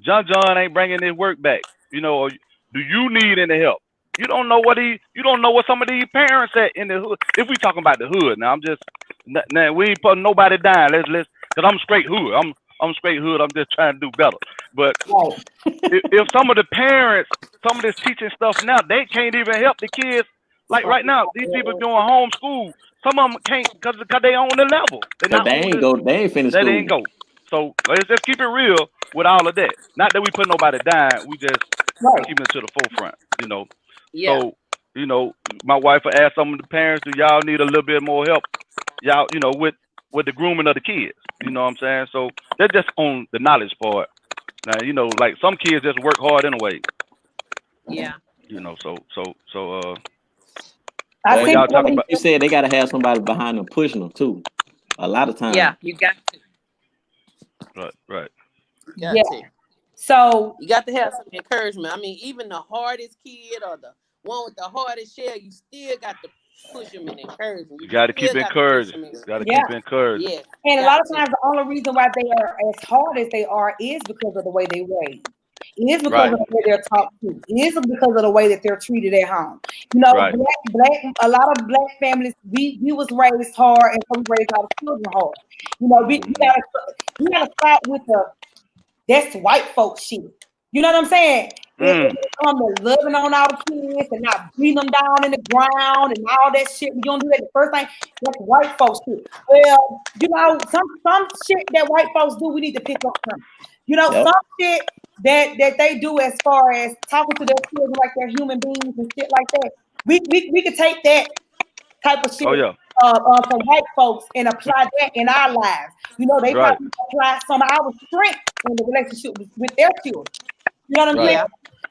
John ain't bringing his work back. You know, do you need any help? You don't know what some of these parents at in the hood. If we talking about the hood, now we ain't putting nobody down. Let's cause I'm straight hood. I'm straight hood. I'm just trying to do better. But if some of the parents, some of this teaching stuff now, they can't even help the kids. Like right now, these people doing homeschool. Some of them can't because they on the level. They ain't finished school. They ain't go. So let's just keep it real with all of that. Not that we put nobody down. We just keep it to the forefront. You know. So, you know, my wife will ask some of the parents, do y'all need a little bit more help? Y'all, you know, with the grooming of the kids. You know what I'm saying? So that's just on the knowledge part. Now, you know, like some kids just work hard anyway. Yeah. You know, so I Well, see y'all talking what about- you said they gotta have somebody behind them pushing them too. A lot of times. Yeah, you got to. right. You got Yeah. to. So You got to have some encouragement. I mean, even the hardest kid or the one with the hardest shell, you still got to push them and encourage them. You got to keep still gotta push encouraging. them and- Got to Yeah. keep encouraging. Yeah. and a got lot of to. times the only reason why they are as hard as they are is because of the way they raised. It is because Right. of the way they're talked to. It is because of the way that they're treated at home. You know, Right. a lot of black families, we was raised hard, and so we raised our children hard. You know, we gotta start with that's white folks shit. You know what I'm saying? It come to loving on our kids and not beating them down in the ground and all that shit. We don't do that. The first thing, that's white folks shit. Well, you know, some shit that white folks do, we need to pick up from. You know, Yep. some shit that they do as far as talking to their children like they're human beings and shit like that. We could take that type of shit Oh yeah. from white folks and apply that in our lives. You know, they Right. probably apply some of our strength in the relationship with their children. You know what I'm Right. saying? Yeah.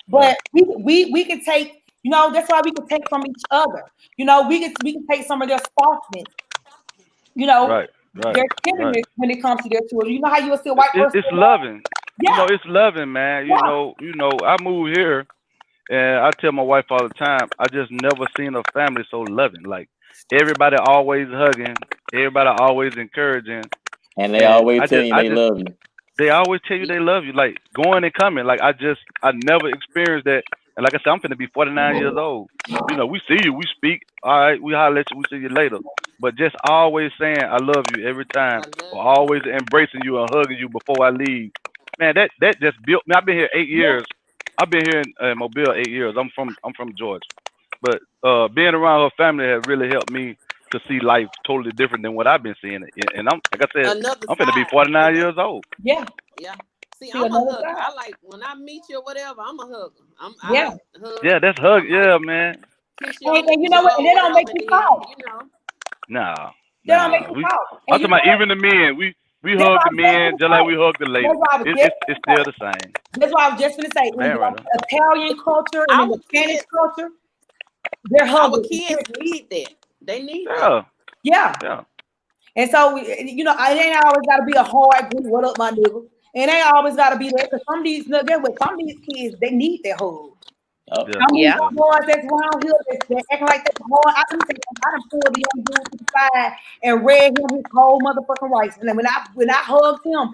But we can take, you know, that's why we can take from each other. You know, we can take some of their softness, you know, Right. their tenderness when it comes to their children. You know how you will see a white person. It's loving. Yeah. You know, it's loving, man. You Yeah. know, I moved here and I tell my wife all the time, I just never seen a family so loving. Like everybody always hugging, everybody always encouraging. And they always tell you I they just- love you. They always tell you they love you, like going and coming. Like I never experienced that. And like I said, I'm finna be 49 years old. You know, we see you, we speak. All right, we holler at you, we see you later. But just always saying I love you every time, or always embracing you and hugging you before I leave. Man, that just built me. I've been here 8 years. I've been here in Mobile 8 years. I'm from Georgia. But being around her family has really helped me to see life totally different than what I've been seeing. And I'm like I said, I'm finna be 49 years old. Yeah. Yeah. See, See, I'm a another hugger. side. I like when I meet you or whatever, I'm a hugger. Yeah. I hug, Yeah, that's hug. Yeah, man. kiss you on And you the know what? jaw And they don't or make whatever, you then, talk. you know. Nah. They don't make you talk. I'm And talking about even the men. We hug the men just like we hug the ladies. It's still the same. That's why I was just gonna say, in Man, the right. Italian culture and in the Spanish culture, they're Our hugging. kids need that. They need that. Yeah. Yeah. Yeah. And so, you know, it ain't always got to be a hard group. What up, my nigga? It ain't always got to be that. Because some of these kids, they need their hug. Oh. Yeah. Some of these Yeah. boys that's around here, they acting like they're hard. I done pulled the young dude to the side and read him his whole motherfucking rights. And then when I hugged him,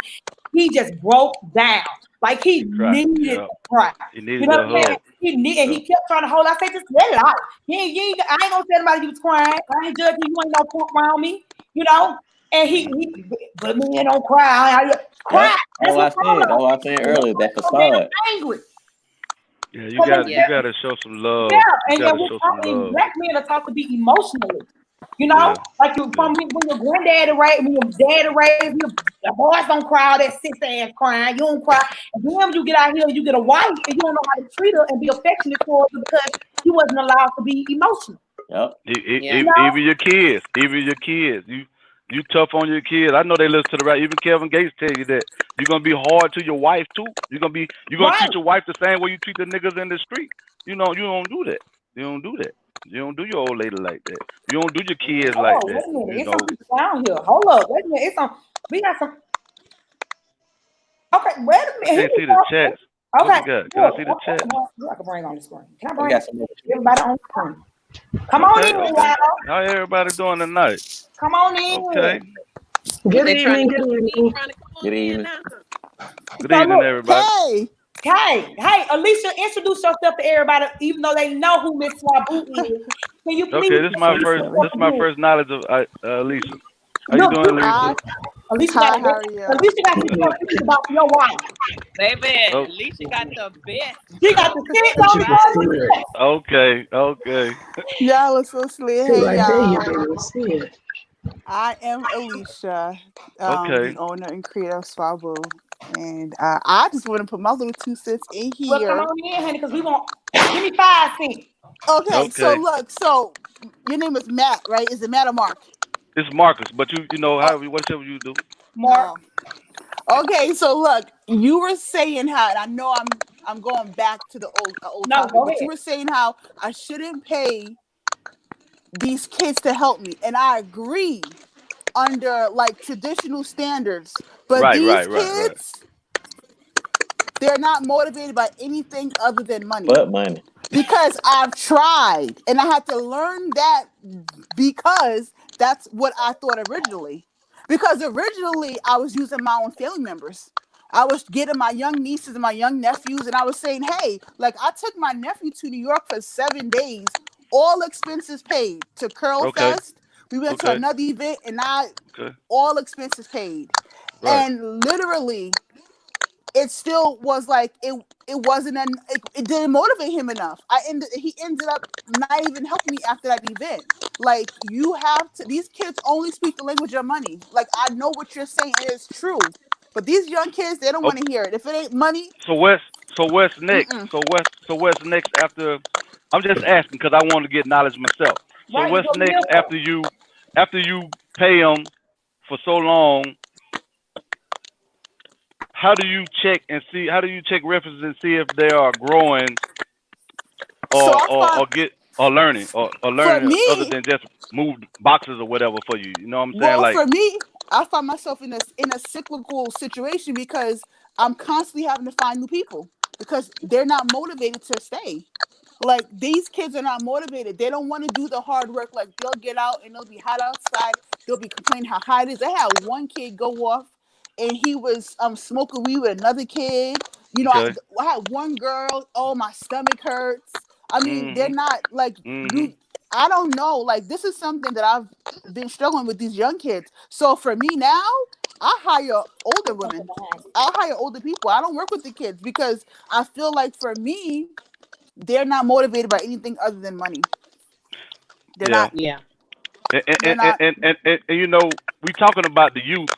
he just broke down. Like he needed to cry. He needed You know that what I'm saying? hug. He kept trying to hold. I said, just let it out. I ain't gonna tell anybody you was crying. I ain't judging you. You ain't no punk around me. You know? And but men don't cry. Cry. That's what I said earlier. That facade. Angry. Yeah, you gotta show some love. Yeah, You and gotta then show some love. black men are taught to be emotionally. You know, Yeah. like when your granddaddy raised, when your daddy raised you, the boys don't cry all that sis ass crying. You don't cry. And then when you get out here, you get a wife, and you don't know how to treat her and be affectionate towards her because you wasn't allowed to be emotional. Yep. Even your kids. You tough on your kids. I know they listen to the right. Even Kevin Gates tell you that you're gonna be hard to your wife too. You're gonna treat your wife the same way you treat the niggas in the street. You know, you don't do that. You don't do that. You don't do your old lady like that. You don't do your kids like that. Wait a minute. You It's know? some people down here. Hold up. Wait a minute. We got some. Okay, wait a minute. I can't see the chats. Okay. What you got? Can I see the chat? I can bring on the screen. Can I We bring got some. everybody on the screen? Come on in, y'all. How everybody doing tonight? Come on in. Okay. Good They trying evening. to Good evening. trying to come on Good in evening. now. Good evening, everybody. Hey, Alicia, introduce yourself to everybody, even though they know who Miss Swabu is. Can you please? Okay, this is my first knowledge of Alicia. How you doing, Alicia? Alicia Hi, got how are you? Alicia got to tell us about your wife. Baby, Oh. Alicia got the best. She got the six on the Okay. Y'all are so slick. Feel Hey, like there you y'all. better see it. I am Alicia, Okay. the owner and creator of Swabu. And I just want to put my little 2 cents in Well, come here. on in, honey, because we want. Give me 5 cents. Okay, so Okay. look, your name is Matt, right? Is it Matt or Mark? It's Marcus, but you know whatever you do. Mark. Okay, so look, you were saying how, and I know I'm going back to the old No, topic. go But ahead. you were saying how I shouldn't pay these kids to help me, and I agree under like traditional standards. But these Right. kids, they're not motivated by anything other than money. But money. Because I've tried, and I had to learn that because that's what I thought originally. Because originally I was using my own family members. I was getting my young nieces and my young nephews, and I was saying, hey, like I took my nephew to New York for 7 days, all expenses paid to Curl Okay. Fest. We went to Okay. another event, and Okay. all expenses paid. Right. And literally, it still was like it wasn't it didn't motivate him enough. He ended up not even helping me after that event. Like, you have to, these kids only speak the language of money. Like, I know what you're saying is true, but these young kids, they don't want to hear it. If it ain't money. So what's next? Mm-mm. So what's next after? I'm just asking because I want to get knowledge myself. So Right, what's so next Milton. after you pay them for so long? How do you check and see? How do you check references and see if they are growing or learning other me, than just move boxes or whatever for you? You know what I'm saying? well, Like, for me, I find myself in a cyclical situation because I'm constantly having to find new people because they're not motivated to stay. Like, these kids are not motivated. They don't want to do the hard work. Like, they'll get out and they'll be hot outside. They'll be complaining how hot it is. I had one kid go off and he was smoking weed with another kid. You know, okay. I had one girl, oh, my stomach hurts. I mean, they're Mm-hmm. not like Mm-hmm. I don't know. Like, this is something that I've been struggling with these young kids. So for me now, I hire older women. I hire older people. I don't work with the kids because I feel like for me, they're not motivated by anything other than money. They're Yeah. not. Yeah. They're not. And you know, we talking about the youth,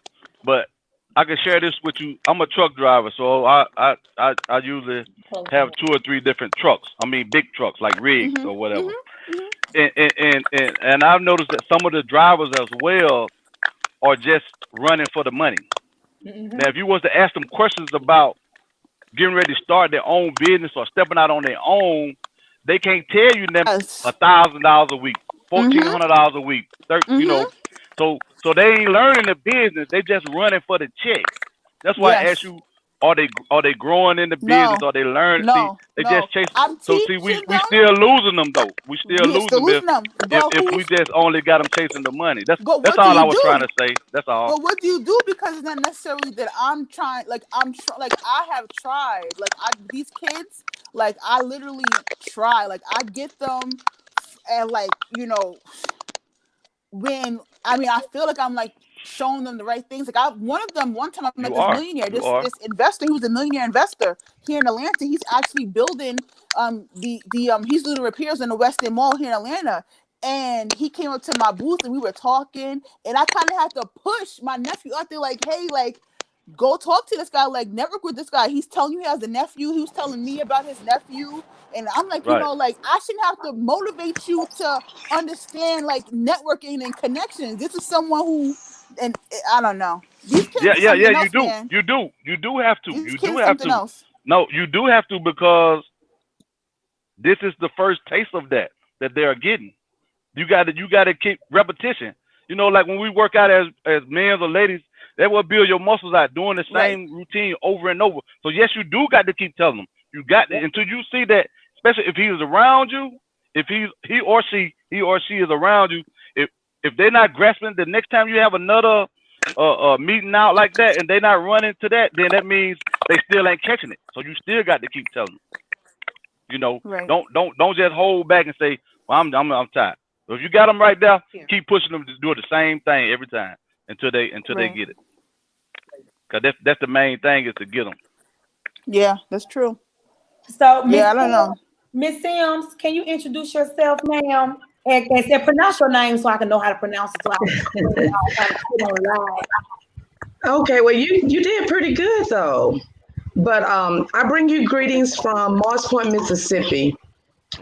but I can share this with you. I'm a truck driver, so I usually have 2 or 3 different trucks. I mean, big trucks like rigs Mm-hmm, or whatever. mm-hmm. And I've noticed that some of the drivers as well are just running for the money. Mm-hmm. Now, if you was to ask them questions about getting ready to start their own business or stepping out on their own, they can't tell you them Yes. $1,000 a week, Mm-hmm, $1,400 a week, you mm-hmm. know. So they ain't learning the business. They just running for the check. That's why I asked Yes. you, are they growing in the business? No. Are they learning? See, No. they No. just chase. I'm So see, teaching we them. still losing them though. We still We're losing still them losing them. But if we just only got them chasing the money. That's what all do I you was do? trying to say. That's all. But what do you do? Because it's not necessarily that I'm trying. Like, like I have tried. Like, these kids. Like, I literally try. Like, I get them, and like, you know, when I feel like I'm like showing them the right things. Like, one time I met this millionaire, this investor. He was a millionaire investor here in Atlanta. He's actually building he's doing repairs in the West End Mall here in Atlanta. And he came up to my booth and we were talking, and I kind of had to push my nephew out there, like, hey, like, go talk to this guy, like, network with this guy. He's telling you he has a nephew. He was telling me about his nephew. And I'm like, you know, like, I shouldn't have to motivate you to understand, like, networking and connections. This is someone who, and I don't know. These kids are something else, man. You do have to. These You kids do are have something to. else. No, you do have to, because this is the first taste of that they are getting. You got to keep repetition. You know, like when we work out as men or ladies, that will build your muscles out, doing the same routine over and over. So yes, you do got to keep telling them. You got to, until you see that, especially if he is around you, if he or she is around you, if they're not grasping, the next time you have another meeting out like that and they're not running to that, then that means they still ain't catching it. So you still got to keep telling them. You know, don't just hold back and say, well, I'm tired. So if you got them right there, keep pushing them to do the same thing every time until they get it. Cause that's the main thing, is to get them. Yeah, that's true. So, I don't know. Miss Sims, can you introduce yourself, ma'am? And say, pronounce your name so I can know how to pronounce it. So I can Okay, well, you did pretty good though. But I bring you greetings from Morris Point, Mississippi.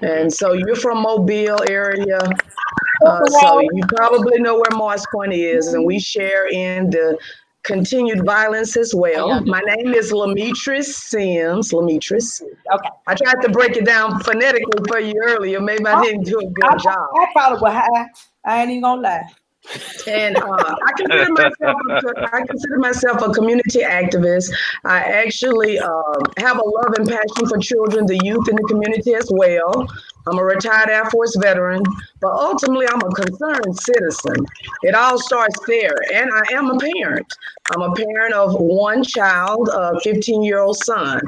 And so you're from Mobile area. So you probably know where Morris Point is, and we share in the continued violence as well. Oh, yeah. My name is Lametris Sims. Lametris. Okay. I tried to break it down phonetically for you earlier. Maybe I didn't do a good job. I probably will. I ain't even gonna lie. And I consider myself a community activist. I actually have a love and passion for children, the youth, and the community as well. I'm a retired Air Force veteran, but ultimately I'm a concerned citizen. It all starts there, and I am a parent. I'm a parent of one child, a 15-year-old son.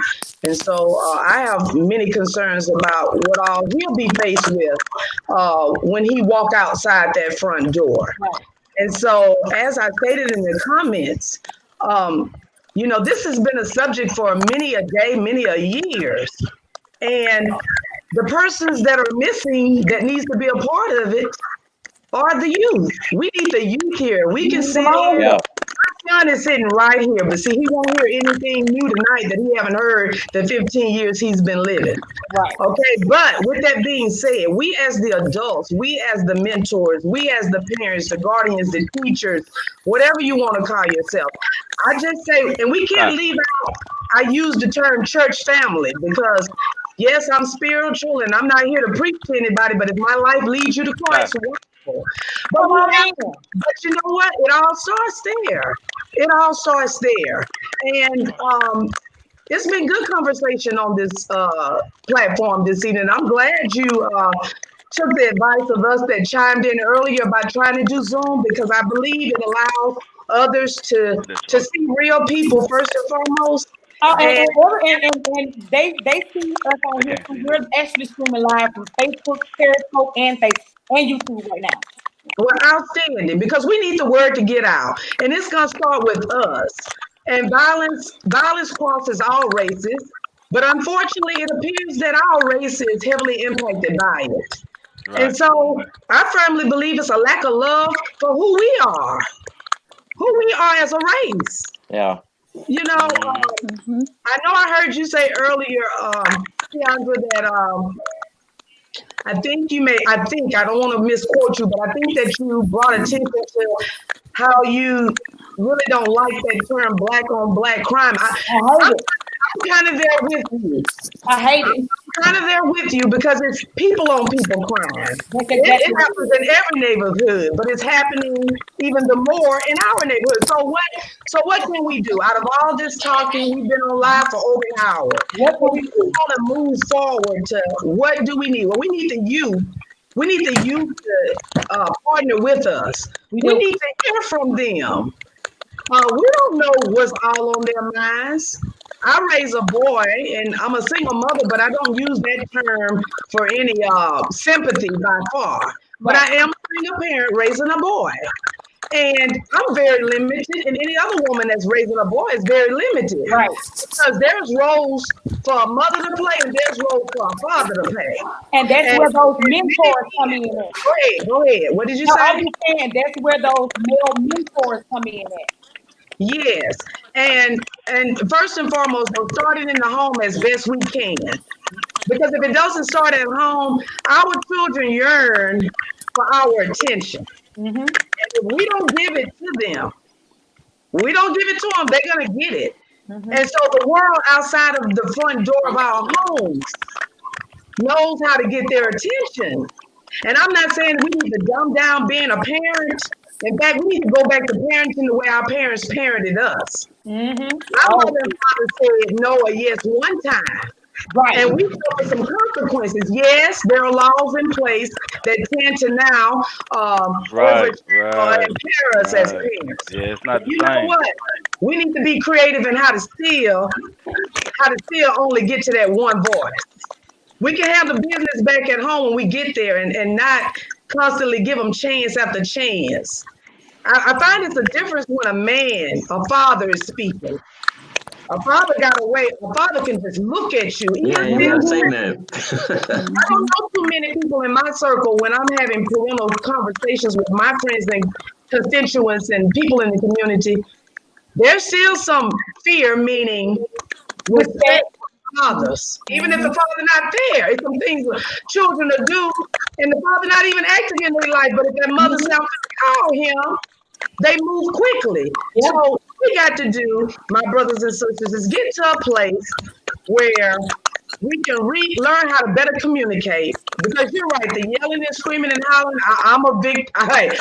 And so I have many concerns about what all he'll be faced with when he walk outside that front door. Right. And so, as I stated in the comments, this has been a subject for many a day, many a years. And the persons that are missing that needs to be a part of it are the youth. We need the youth here. We can sit here. Yeah. My son is sitting right here, but see, he won't hear anything new tonight that he haven't heard the 15 years he's been living. Right. Okay, but with that being said, we as the adults, we as the mentors, we as the parents, the guardians, the teachers, whatever you want to call yourself, I just say, and we can't leave out, I use the term church family because yes, I'm spiritual and I'm not here to preach to anybody, but if my life leads you to Christ, wonderful. But you know what? It all starts there. It all starts there. And it's been good conversation on this platform this evening. I'm glad you took the advice of us that chimed in earlier about trying to do Zoom because I believe it allows others to see real people first and foremost. And they see us on here. So we're actually streaming live from Facebook, Periscope, and YouTube right now. Well, outstanding, because we need the word to get out, and it's gonna start with us. And violence crosses all races, but unfortunately, it appears that our race is heavily impacted by it. Right. And so, I firmly believe it's a lack of love for who we are as a race. Yeah. You know, I know I heard you say earlier, Keandra, that I don't want to misquote you, but I think that you brought attention to how you really don't like that term black on black crime. I'm kind of there with you. I hate it. I'm kind of there with you because it's people on people crime. It happens in every neighborhood, but it's happening even the more in our neighborhood. So what can we do? Out of all this talking, we've been on live for over an hour. What can we do? We want to move forward to what do we need? Well, we need the youth. We need the youth to partner with us. We need to hear from them. We don't know what's all on their minds. I raise a boy, and I'm a single mother, but I don't use that term for any sympathy by far. But I am a single parent raising a boy. And I'm very limited, and any other woman that's raising a boy is very limited. Right. Because there's roles for a mother to play, and there's roles for a father to play. And that's where those mentors come in. Go ahead. What did you say? I'm just saying, that's where those male mentors come in at. Yes, and first and foremost, we're starting in the home as best we can. Because if it doesn't start at home, our children yearn for our attention. Mm-hmm. And if we don't give it to them, they're going to get it. Mm-hmm. And so the world outside of the front door of our homes knows how to get their attention. And I'm not saying we need to dumb down being a parent. In fact, we need to go back to parenting the way our parents parented us. Mm-hmm. Our mother and father said no or yes one time. Right. And we suffer some consequences. Yes, there are laws in place that tend to now impair us as parents. Yeah, it's not the you same. know what? We need to be creative in how to still only get to that one voice. We can have the business back at home when we get there and not constantly give them chance after chance. I find it's a difference when a father is speaking. A father got away. A father can just look at you. Yeah, you gotta say that. I don't know too many people in my circle when I'm having parental conversations with my friends and constituents and people in the community. There's still some fear, meaning respect for fathers. Even if the father not there, it's some things children will do, and the father not even active in their life. But if that mother sounds to call him, they move quickly. Yep. So we got to do, my brothers and sisters, is get to a place where we can learn how to better communicate. Because you're right, the yelling and screaming and hollering, I'm a big, I've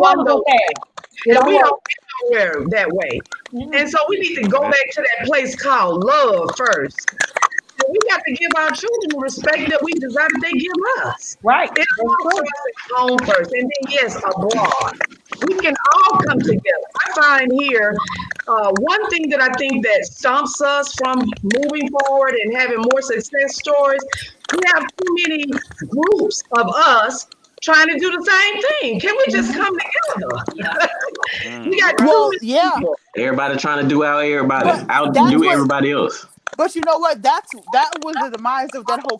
done those things. And we don't get nowhere that way. And so we need to go back to that place called love first. And we got to give our children the respect that we desire that they give us. Right. It all starts at home first, and then yes, abroad. We can all come together. I find here one thing that I think that stumps us from moving forward and having more success stories. We have too many groups of us trying to do the same thing. Can we just come together? We got people. Everybody trying to do outdo everybody else. But you know what? That was the demise of that whole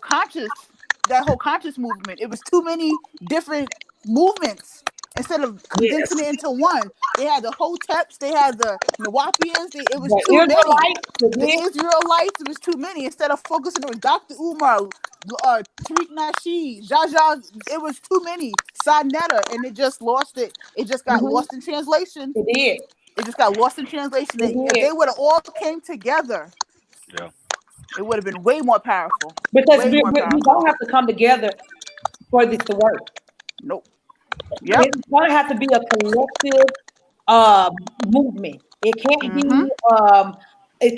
conscious movement. It was too many different movements. Instead of condensing it into one, they had the Hoteps, they had the Nawapians. It was too many. The Israelites, it was too many. Instead of focusing on Dr. Umar, Tariq Nasheed, Jaja, it was too many. Sadnetta, and it just lost it. It just got lost in translation. It did. It just got lost in translation. If they would have all came together, it would have been way more powerful. Because we don't have to come together for this to work. Nope. Yep. It's going to have to be a collective movement. It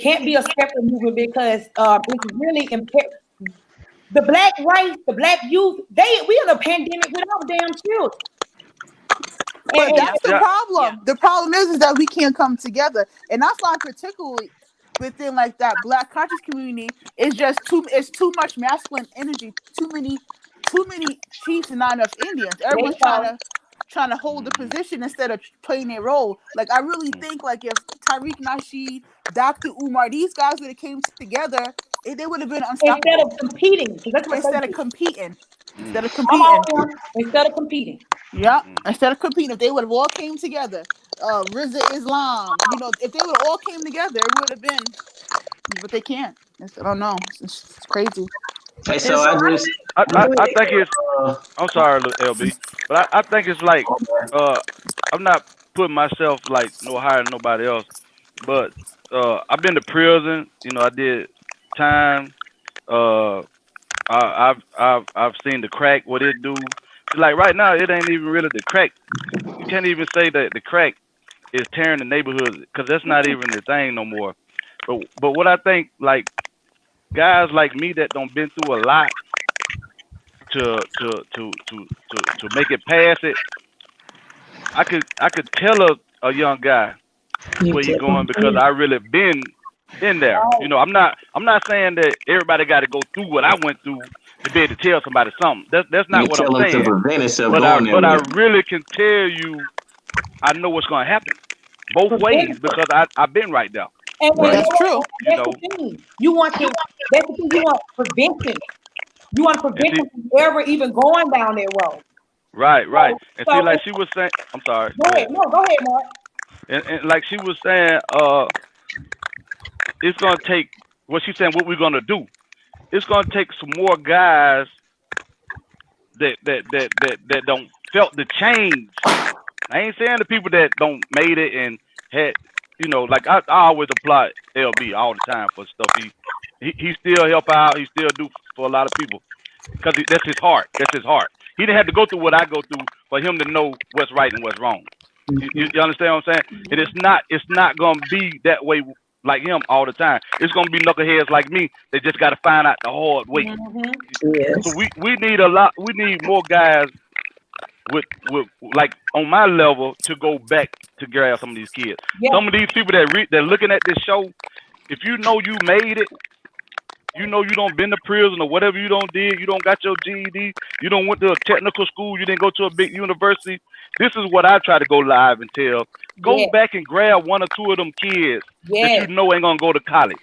can't be a separate movement because it's really the black race, the black youth. We in a pandemic with our damn children. But that's the problem. Yeah. The problem is that we can't come together, and I find particularly within like that black conscious community, it's too much masculine energy, too many chiefs and not enough Indians. Everyone's trying to hold the position instead of playing their role. Like I really think like if Tariq Nasheed, Dr. Umar, these guys would have came together, they would have been unstoppable. Instead of competing. Yeah. Instead of competing, if they would have all came together, Rizza Islam, if they would have all came together, it would have been. But they can't. I don't know. It's crazy. Hey, so I think it's. I'm sorry, LB, but I think it's like I'm not putting myself like no higher than nobody else, but I've been to prison. I did time. I've seen the crack, what it do. Like right now, it ain't even really the crack. You can't even say that the crack is tearing the neighborhoods because that's not even the thing no more. But what I think, like guys like me that don't been through a lot to make it past it, I could tell a young guy where you going because I really been in there. I'm not saying that everybody got to go through what I went through to be able to tell somebody something. That's not what I'm saying. But I really can tell you, I know what's gonna happen both ways because I've been right there. And that's true. That's the thing. You want prevention. You want to prevent them from ever even going down that road. Right. And see, like she was saying, I'm sorry. Go ahead, Mark. And like she was saying, it's gonna take what she's saying. What we're gonna do? It's gonna take some more guys that don't felt the change. I ain't saying the people that don't made it and had, like I always applaud LB all the time for stuff. He still help out. He still do for a lot of people because that's his heart. He didn't have to go through what I go through for him to know what's right and what's wrong. You understand what I'm saying? And it's not gonna be that way like him all the time. It's gonna be knuckleheads like me that just gotta find out the hard way. Yes. So we need we need more guys with like on my level to go back to grab some of these kids. Yeah. Some of these people that looking at this show, if you know you made it, you don't been to prison or whatever you don't did, you don't got your GED, you don't went to a technical school, you didn't go to a big university. This is what I try to go live and tell. Go back and grab one or two of them kids that you know ain't gonna go to college.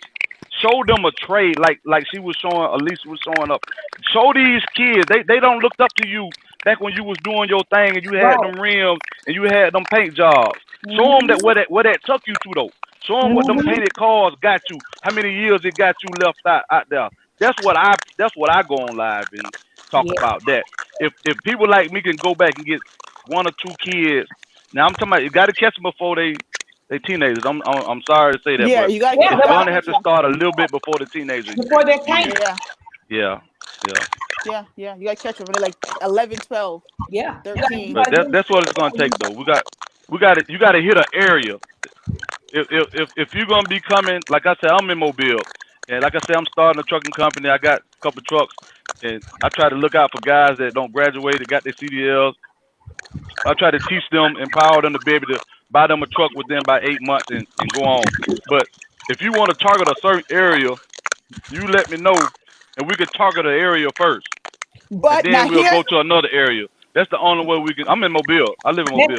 Show them a trade like she was showing, Elisa was showing up. Show these kids, they don't look up to you back when you was doing your thing and you had them rims and you had them paint jobs. Show them that where that took you to though. Show them what them painted cars got you. How many years it got you left out there. That's what I go on live and talk about that. If people like me can go back and get one or two kids. Now I'm talking about you got to catch them before they They teenagers. I'm sorry to say that, Yeah, but you gotta it's catch gonna up. have to start a little bit before the teenagers. Before they're tiny. Yeah. Yeah. You gotta catch them when they're like 11, 12, Yeah. 13. But that's what it's gonna take though. You gotta hit an area. If you're gonna be coming, like I said, I'm in Mobile, and like I said, I'm starting a trucking company. I got a couple trucks, and I try to look out for guys that don't graduate, that got their CDLs. I try to teach them, empower them to be able to buy them a truck within about 8 months and go on. But if you want to target a certain area, you let me know, and we can target an area first. But and then we'll go to another area. That's the only way we can. I'm in Mobile. I live in Mobile.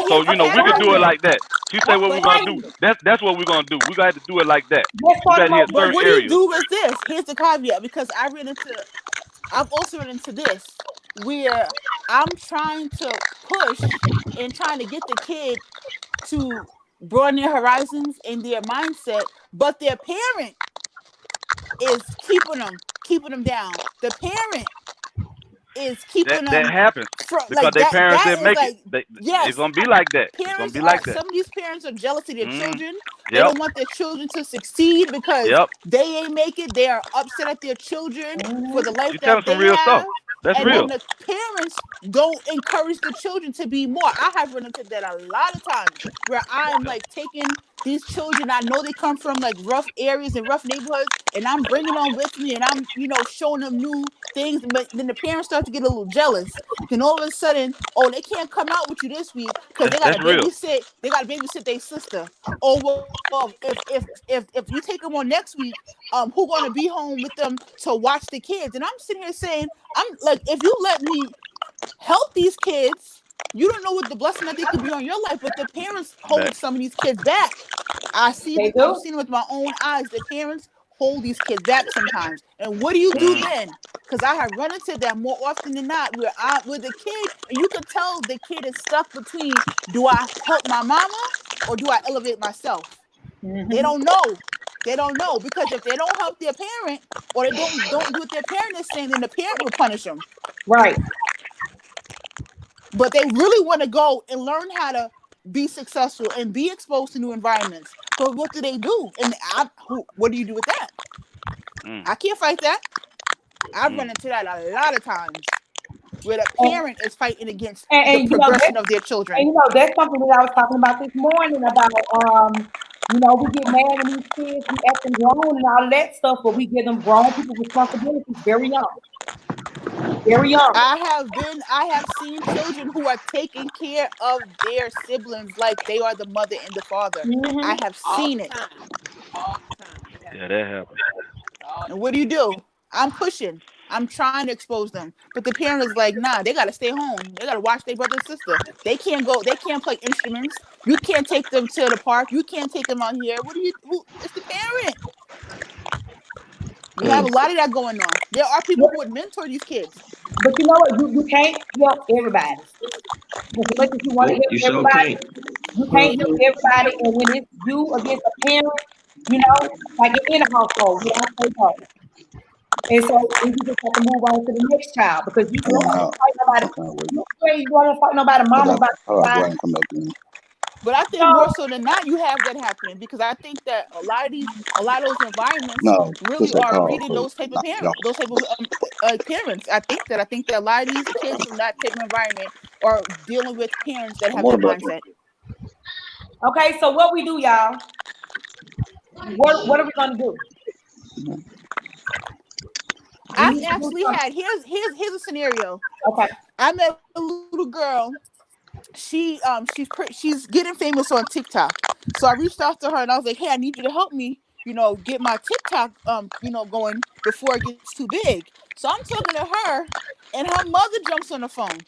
So you know, we can do it like that. She said what we're gonna do. That's what we're gonna do. We got to do it like that. We got to hit But certain what do you areas. do with this? Here's the caveat, because I've also run into this where I'm trying to push and trying to get the kid to broaden their horizons and their mindset, but their parent is keeping them down. The parent is keeping them. That happens because like their that, parents that didn't make like, it. Yes, It's gonna be like that. Parents it's gonna be like that. Some of these parents are jealous of their children. They Yep. don't want their children to succeed because Yep. they ain't make it. They are upset at their children for the life You that telling they some real have. stuff. That's and real. then the parents don't encourage the children to be more. I have run into that a lot of times where I'm like taking these children. I know they come from like rough areas and rough neighborhoods, and I'm bringing them with me, and I'm showing them new things. But then the parents start to get a little jealous. Then all of a sudden, oh, they can't come out with you this week because they got to babysit. They got to babysit their sister. Oh well, if you take them on next week, who gonna be home with them to watch the kids? And I'm sitting here saying, I'm like, if you let me help these kids, you don't know what the blessing that they could be on your life. But the parents hold some of these kids back. I've seen it with my own eyes. The parents hold these kids back sometimes. And what do you do then? Because I have run into that more often than not, where the kid, and you can tell the kid is stuck between, do I help my mama or do I elevate myself? They don't know. They don't know, because if they don't help their parent or they don't do what their parent is saying, then the parent will punish them. Right. But they really want to go and learn how to be successful and be exposed to new environments. But what do they do? And what do you do with that? I can't fight that. I've run into that a lot of times, where the parent is fighting against the progression of their children. And that's something that I was talking about this morning about, we get mad when these kids, we act them grown and all that stuff, but we give them grown people responsibilities very young. Very young. I have seen children who are taking care of their siblings like they are the mother and the father. I have seen it. Yeah, that happens. And what do? I'm pushing. I'm trying to expose them. But the parent is like, nah, they got to stay home. They got to watch their brother and sister. They can't go. They can't play instruments. You can't take them to the park. You can't take them out here. It's the parent. We have a lot of that going on. There are people who would mentor these kids. But you know what? You can't help everybody. As much as you want to help everybody, you can't help everybody. And when it's you against a parent, like in a household, you don't play part. And so you just have to move on to the next child, because you don't want to fight nobody. You don't want to fight nobody, mama about But I think more so than not, you have that happening, because I think that a lot of those environments really are breeding those type of parents, those type of parents. I think that a lot of these kids from that type of environment are dealing with parents that have that mindset. Okay, so what we do, y'all? What are we gonna do? I've actually had here's a scenario. Okay. I met a little girl. She's getting famous on TikTok. So I reached out to her and I was like, hey, I need you to help me, get my TikTok going before it gets too big. So I'm talking to her, and her mother jumps on the phone.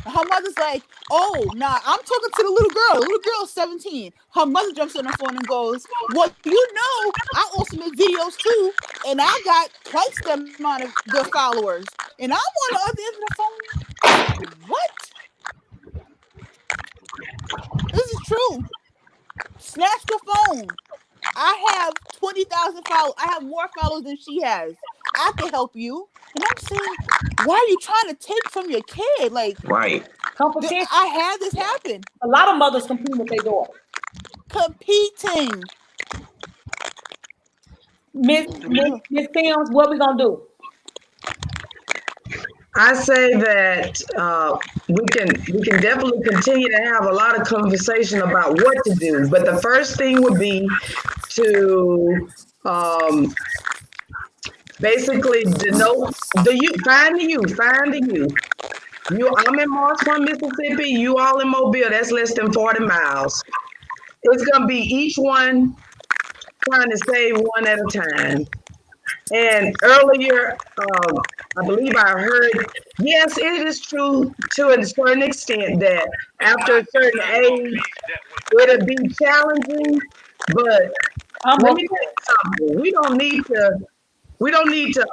Her mother's like, oh, nah, I'm talking to the little girl. The little girl is 17. Her mother jumps on the phone and goes, well, I also make videos too, and I got twice the amount of the followers, and I'm on the other end of the phone. What? This is true. Snatch the phone. I have 20,000 followers. I have more followers than she has. I can help you. And I'm saying, why are you trying to take from your kid? Like, right. Competition. I had this happen. A lot of mothers compete with their daughter. Competing. Miss Sims, what we gonna do? I say that we can definitely continue to have a lot of conversation about what to do, but the first thing would be to basically denote the youth, find the youth. I'm in Morris Point, Mississippi. You all in Mobile. That's less than 40 miles. It's gonna be each one trying to save one at a time. And earlier, I believe I heard, yes, it is true to a certain extent that after a certain age, it'll be challenging. But let me tell you something. We don't need to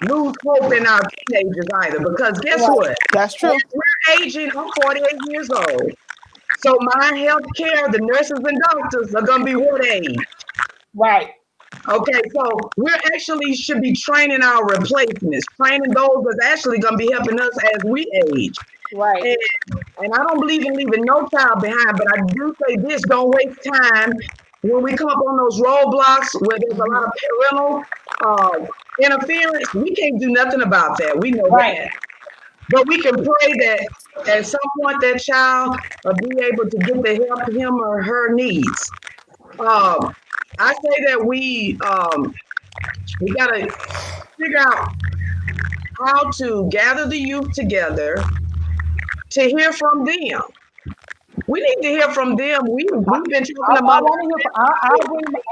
lose hope in our teenagers either, because guess what? That's true. We're aging. I'm 48 years old. So my health care, the nurses and doctors are gonna be what age? Right. Okay, so we actually should be training our replacements, training those that's actually going to be helping us as we age. Right. And I don't believe in leaving no child behind, but I do say this: don't waste time when we come up on those roadblocks where there's a lot of parental interference. We can't do nothing about that. We know that. But we can pray that at some point that child will be able to get the help him or her needs. I say that we gotta figure out how to gather the youth together to hear from them. We need to hear from them. We've been talking about. I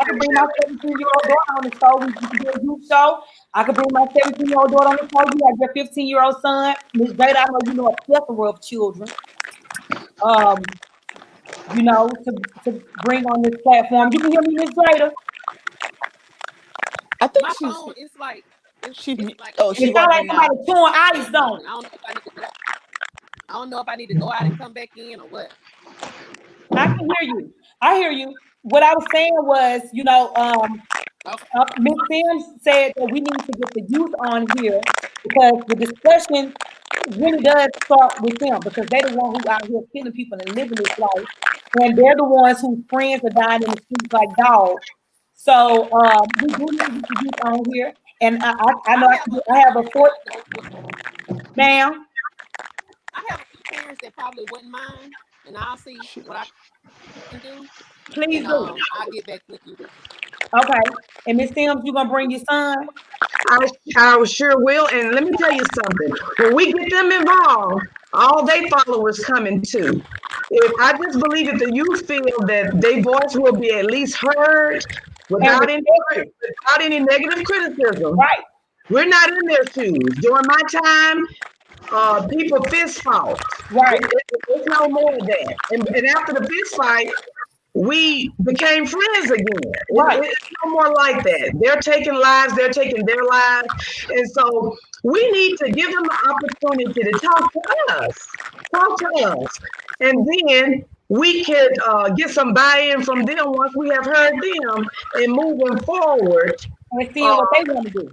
can bring my 17-year-old daughter on the show. We can do a youth show. I can bring my 17-year-old daughter on the show. You have your 15-year-old son. Ms. Jada, I know you know a plethora of children. You know, to bring on this platform. You can hear me, Ms. Jada. I think My she's. phone is like. She It's not like somebody pouring ice, don't it? I don't know if I need to go out and come back in or what. I can hear you. I hear you. What I was saying was, you know, Ms. Sims said that we need to get the youth on here because the discussion really does start with them, because they're the ones who out here killing people and living this life, and they're the ones whose friends are dying in the streets like dogs. So we do need to get the youth on here, and I know I have a fourth, ma'am. I have a few parents that probably wouldn't mind, and I'll see what I can do. Please do. I'll get back with you. Okay. And Ms. Sims, you gonna bring your son? I sure will. And let me tell you something. When we get them involved, all they followers coming too. If I just believe that the youth feel that their voice will be at least heard without any negative criticism. Right. We're not in their shoes. During my time, people fist fought. Right. It's no more of that. And after the fist fight, we became friends again. Right. It's no more like that. They're taking lives, they're taking their lives. And so we need to give them the opportunity to talk to us. And then we could get some buy-in from them once we have heard them and moving forward. And seeing what they want to do.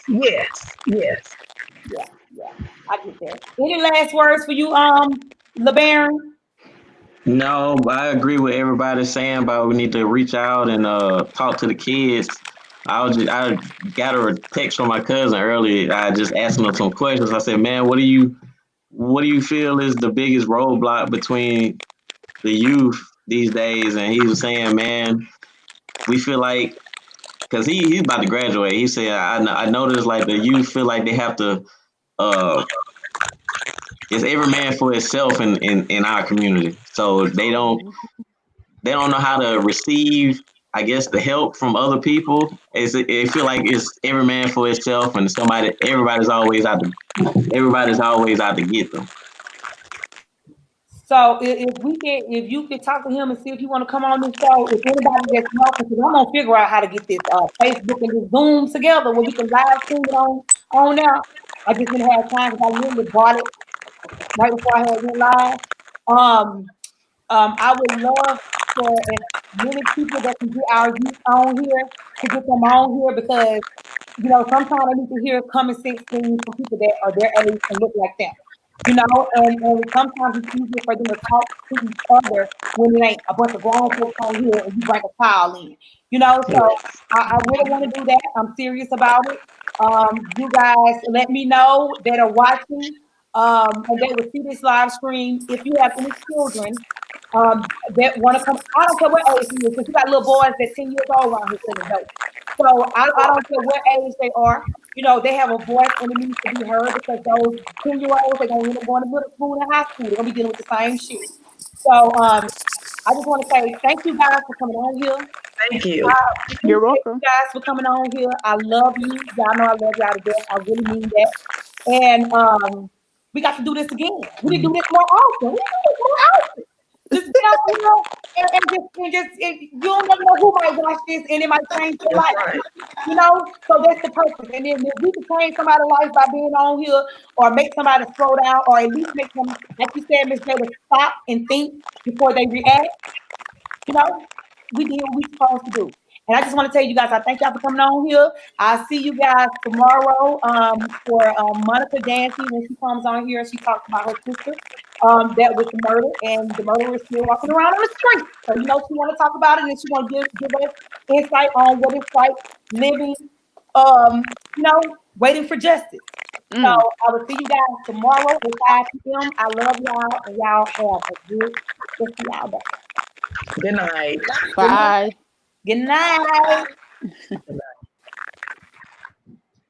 Yes. Yeah, I get that. Any last words for you, LeBaron? No, but I agree with everybody saying about we need to reach out and talk to the kids. I got a text from my cousin earlier. I just asked him some questions. I said, man, what do you feel is the biggest roadblock between the youth these days? And he was saying, man, we feel like, because he's about to graduate. He said, I noticed like the youth feel like they have to it's every man for himself in our community. So they don't know how to receive, I guess, the help from other people. It feel like it's every man for himself, and everybody's always out to get them. So if you could talk to him and see if you want to come on this show, if anybody that's helping, because I'm gonna figure out how to get this Facebook and this Zoom together where we can live stream it on now. I just didn't have time because I literally bought it right before I had went live. I would love for as many people that can get our youth on here to get them on here because, you know, sometimes I need to hear common sense things from people that are their age and look like them. You know, and sometimes it's easier for them to talk to each other when it ain't a bunch of grown folks on here and you bring a child in. You know, so I really want to do that. I'm serious about it. You guys let me know that are watching, and they will see this live stream. If you have any children that want to come, I don't care what age you is, because you got little boys that's 10 years old around here selling dope. So I don't care what age they are. You know, they have a voice and it needs to be heard because those 10-year-olds, they're going to end up going to middle school and high school. They're going to be dealing with the same shit. So I just want to say thank you guys for coming on here. Thank you. You're Thank welcome. you guys for coming on here. I love you. Y'all know I love y'all to death. I really mean that. And we got to do this again. We need to do this more often. We need to do this more often. Just get out, you know, and you don't never know who might watch this and it might change their life. Right. You know, so that's the purpose. And then if we can change somebody's life by being on here, or make somebody slow down, or at least make them, like you said, Miss Jada, stop and think before they react. You know, we did what we supposed to do. And I just want to tell you guys, I thank y'all for coming on here. I'll see you guys tomorrow for Monica Dancy when she comes on here and she talks about her sister that was murdered, and the murderer is still walking around on the street. So you know she want to talk about it and she want to give us insight on what it's like living, you know, waiting for justice. So I will see you guys tomorrow at 5 p.m. I love y'all and y'all have a good rest of y'all day. Good night. Bye. Good night. Good night.